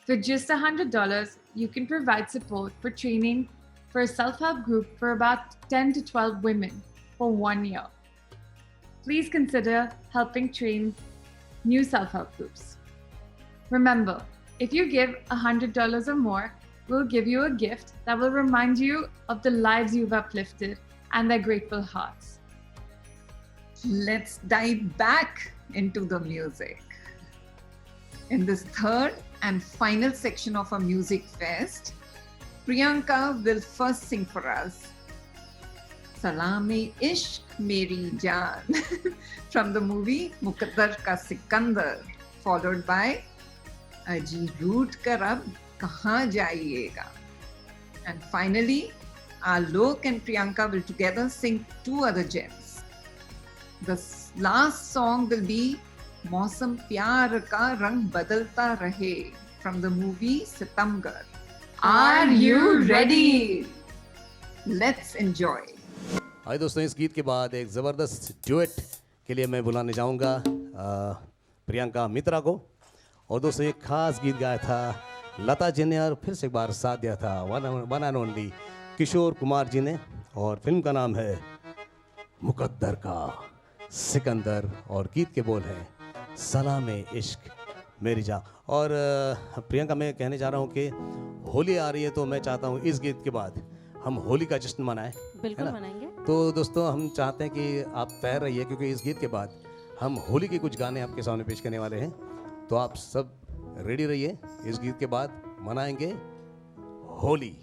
For just $100, you can provide support for training for a self-help group for about 10 to 12 women for 1 year. Please consider helping train new self-help groups. Remember, if you give $100 or more, we'll give you a gift that will remind you of the lives you've uplifted and their grateful hearts. Let's dive back into the music. In this third and final section of our music fest, Priyanka will first sing for us Salame-Ishq Meri Jaan from the movie Muqaddar Ka Sikandar, followed by Aji Root Kar Ab Kahan Jaiyega. And finally, Alok and Priyanka will together sing two other gems. The last song will be Mausam Pyar Ka Rang Badalta Rahe from the movie Sitamgar. Are you ready? Let's enjoy. आइए दोस्तों, इस गीत के बाद एक ज़बरदस्त duet के लिए मैं बुलाने जाऊंगा प्रियंका मित्रा को. और दोस्तों, एक खास गीत गाया था लता जी ने और फिर से एक बार साथ दिया था one and only Kishore Kumar ji ने. और फिल्म का नाम है मुकद्दर का सिकंदर और गीत के बोल हैं सलामे इश्क मेरी जान. और प्रियंका, मैं कहने जा रहा हूँ कि होली आ रही है, तो मैं चाहता हूँ इस गीत के बाद हम होली का जश्न मनाएं. बिल्कुल मनाएंगे. तो दोस्तों, हम चाहते हैं कि आप तैयार रहिए, क्योंकि इस गीत के बाद हम होली के कुछ गाने आपके सामने पेश करने वाले हैं. तो आप सब रेडी रहिए. इस गीत के बाद मनाएंगे होली.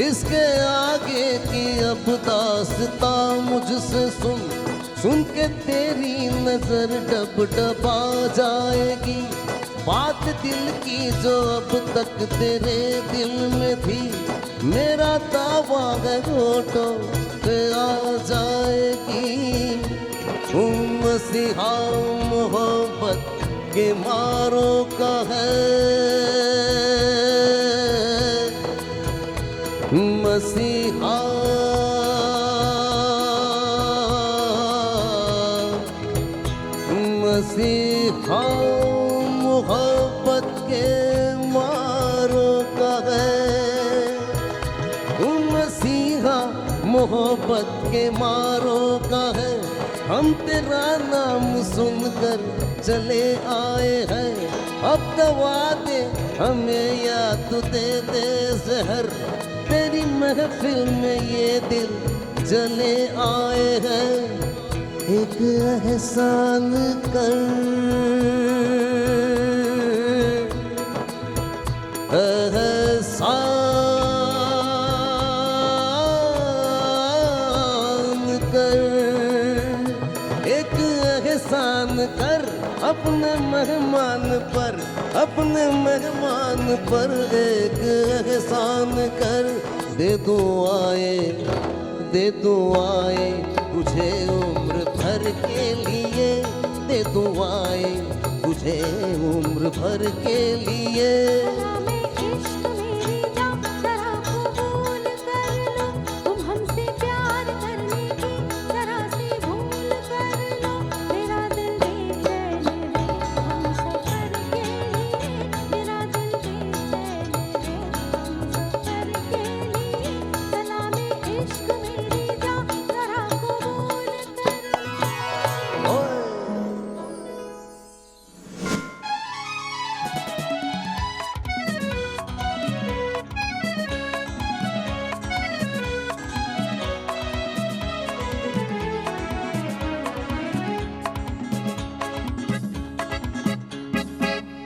इसके आगे की अब दास्ता मुझसे सुन के तेरी नजर डब डबा जाएगी। बात दिल की जो अब तक तेरे दिल में थी, मेरा दावा है होठों पे आ जाएगी। मसीहा मोहब्बत के मारों का है, मसीहा मसीहा मोहब्बत के मारों का है, मसीहा मोहब्बत के मारों का है। हम तेरा नाम सुनकर चले आए हैं, अब दवा दे हमें या तू दे दे जहर। तेरी महफिल में ये दिल जले आए हैं, एक एहसान कर, एहसान कर, एक एहसान कर अपने मेहमान पर, अपने मेहमान पर एक एहसान कर। दे दुआएं तुझे उम्र भर के लिए, दे दुआएं तुझे उम्र भर के लिए।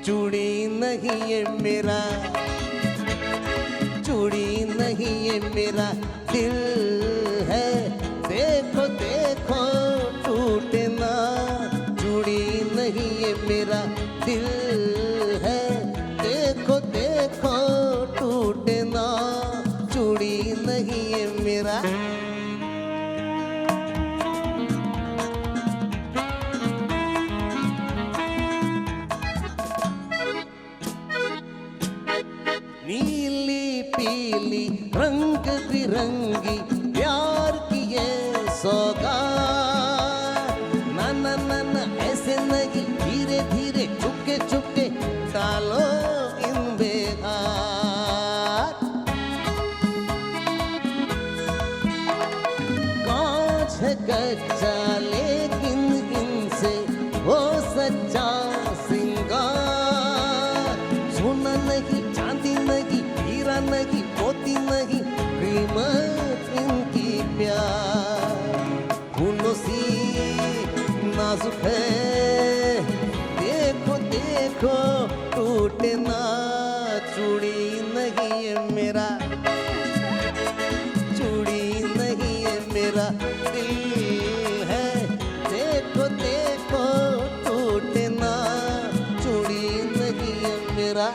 चूड़ी नहीं ये मेरा, चूड़ी नहीं ये मेरा दिल है, देखो देखो टूटे ना। चूड़ी नहीं ये मेरा दिल है, देखो देखो टूटे ना। चूड़ी नहीं ये मेरा, नीली पीली रंग बिरंगी प्यार की ये सौगात। ना ना ना ना ऐसे नहीं, धीरे धीरे चुपके चुपके डालो इन बेहात। कांच है कच्चा लेकिन इनसे वो सच्चा सिंगार। सोना नहीं, चांदी नहीं, हीरा नहीं, मोती नहीं, कीमत इनकी प्यार। फूलों सी नाजुक है, देखो देखो टूटे ना। चूड़ी नहीं है मेरा, चूड़ी नहीं है मेरा दिल है, देखो देखो टूटे ना। चूड़ी नहीं है मेरा,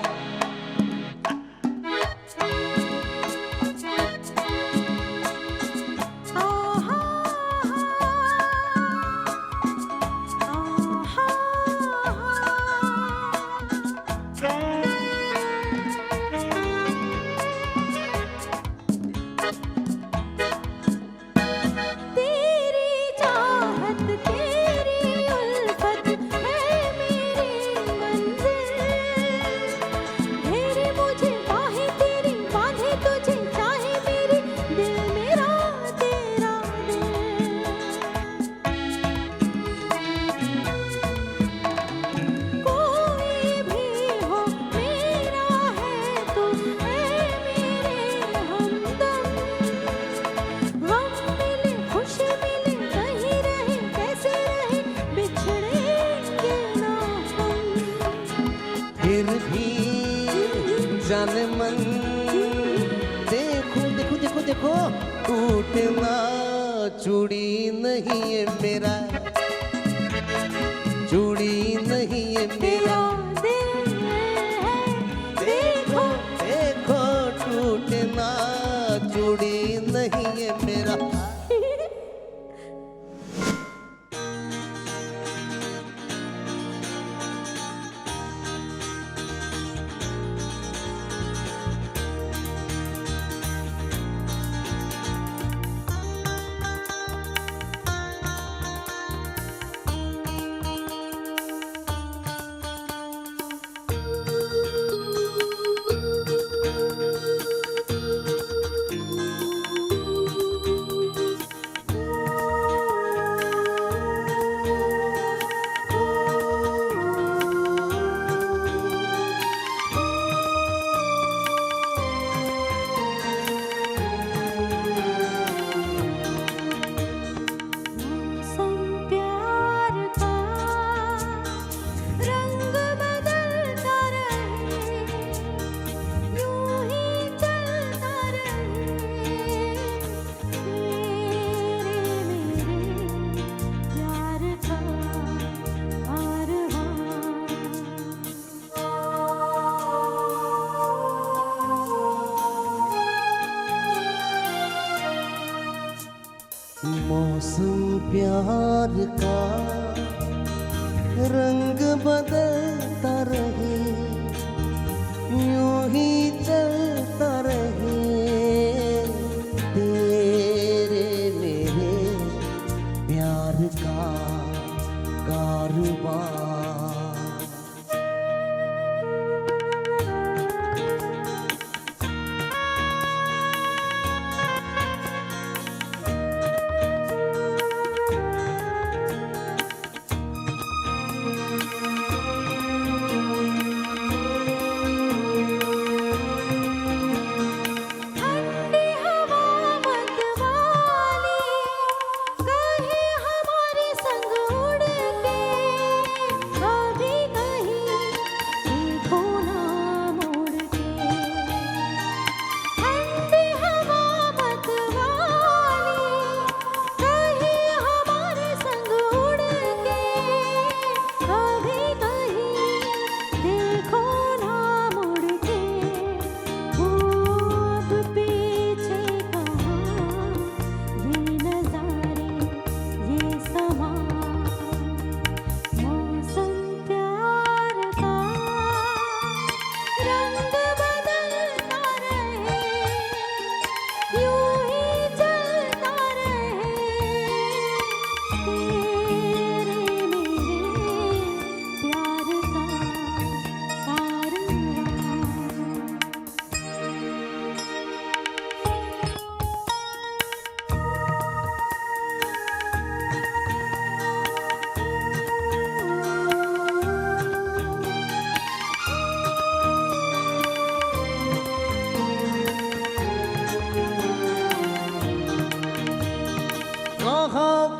जाने मन। देखो देखो देखो देखो टूटना चूड़ी नहीं है मेरा, चूड़ी नहीं है मेरा। देखो देखो टूटना चूड़ी नहीं है मेरा। मौसम प्यार का रंग बदलता रहे, यूं ही चलता रहे तेरे मेरे प्यार का कारवां।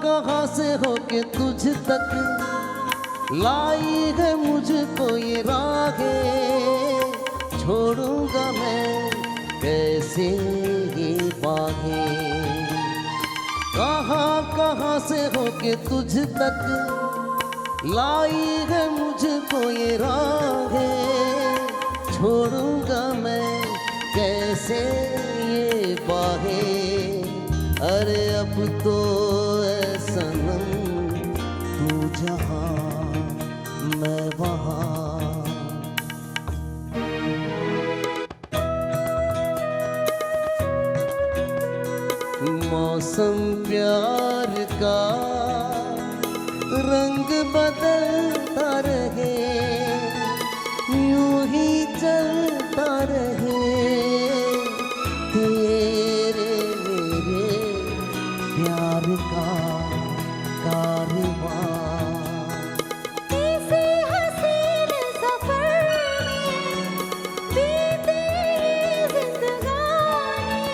कहाँ से होके तुझ तक लाई है मुझको ये राहें, छोड़ूंगा मैं कैसे ये बाहें। कहाँ से होके तुझ तक लाई है मुझको ये राहें, छोड़ूंगा मैं कैसे ये बाहें। अरे अब तो ऐ सनम तू जहाँ मैं वहाँ। मौसम प्यार का रंग बदलता रहे, यूं ही चलता रहे तेरे मेरे प्यार का कारवां। इसी हसीन सफर में बीते जिंदगानी,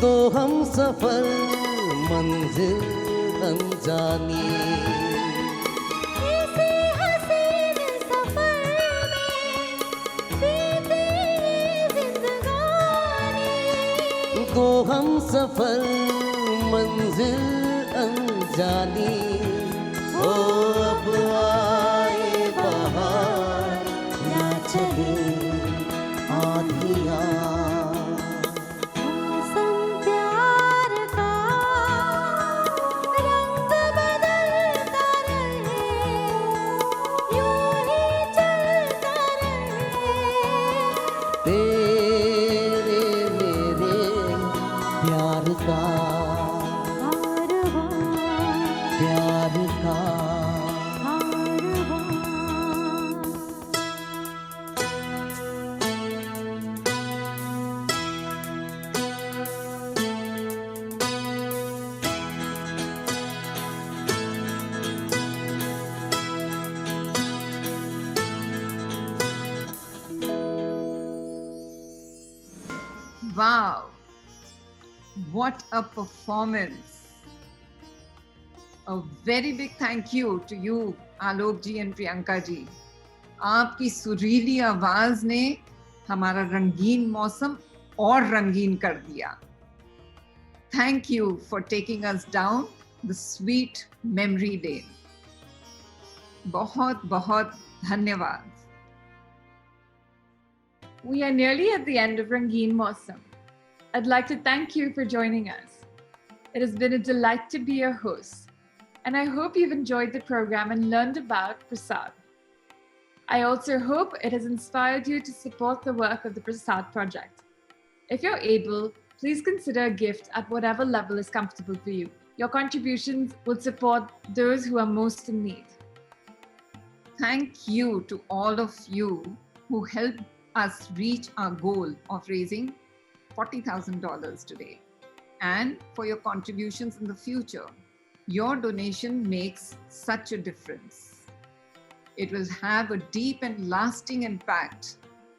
तो हम सफर मंजिल अनजानी। इसी हसीन सफर में बीते को हम सफर मंजिल अनजानी हो अब आए बहार या चले आंधियाँ मौसम प्यार का रंग बदलता रहे यूं ही चलता रहे तेरे मेरे प्यार का कारवां प्यार का कारवां Wow, what a performance. A very big thank you to you, Alok ji and Priyanka ji. आपकी सुरीली आवाज ने हमारा रंगीन मौसम और रंगीन कर दिया. Thank you for taking us down the sweet memory lane. बहुत बहुत धन्यवाद. We are nearly at the end of Rangeen Mausam. I'd like to thank you for joining us. It has been a delight to be your host, and I hope you've enjoyed the program and learned about PRASAD. I also hope it has inspired you to support the work of the PRASAD Project. If you're able, please consider a gift at whatever level is comfortable for you. Your contributions will support those who are most in need. Thank you to all of you who helped us reach our goal of raising $40,000 today, and for your contributions in the future. Your donation makes such a difference. It will have a deep and lasting impact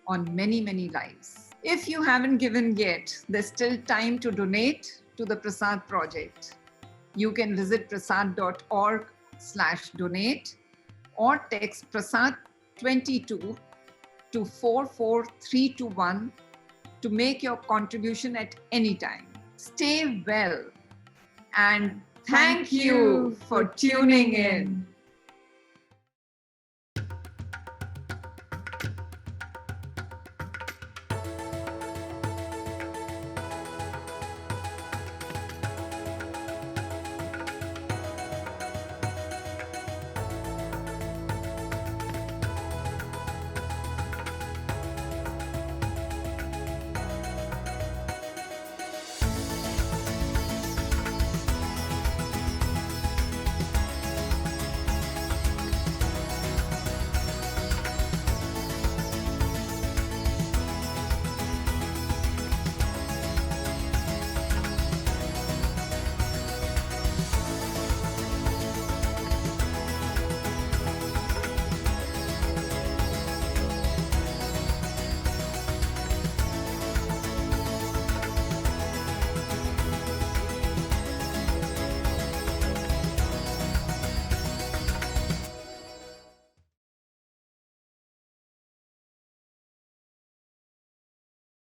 on many, many lives. If you haven't given yet, there's still time to donate to the PRASAD Project. You can visit prasad.org/donate or text PRASAD 22 to 44321 to make your contribution at any time. Stay well, and thank you for tuning in.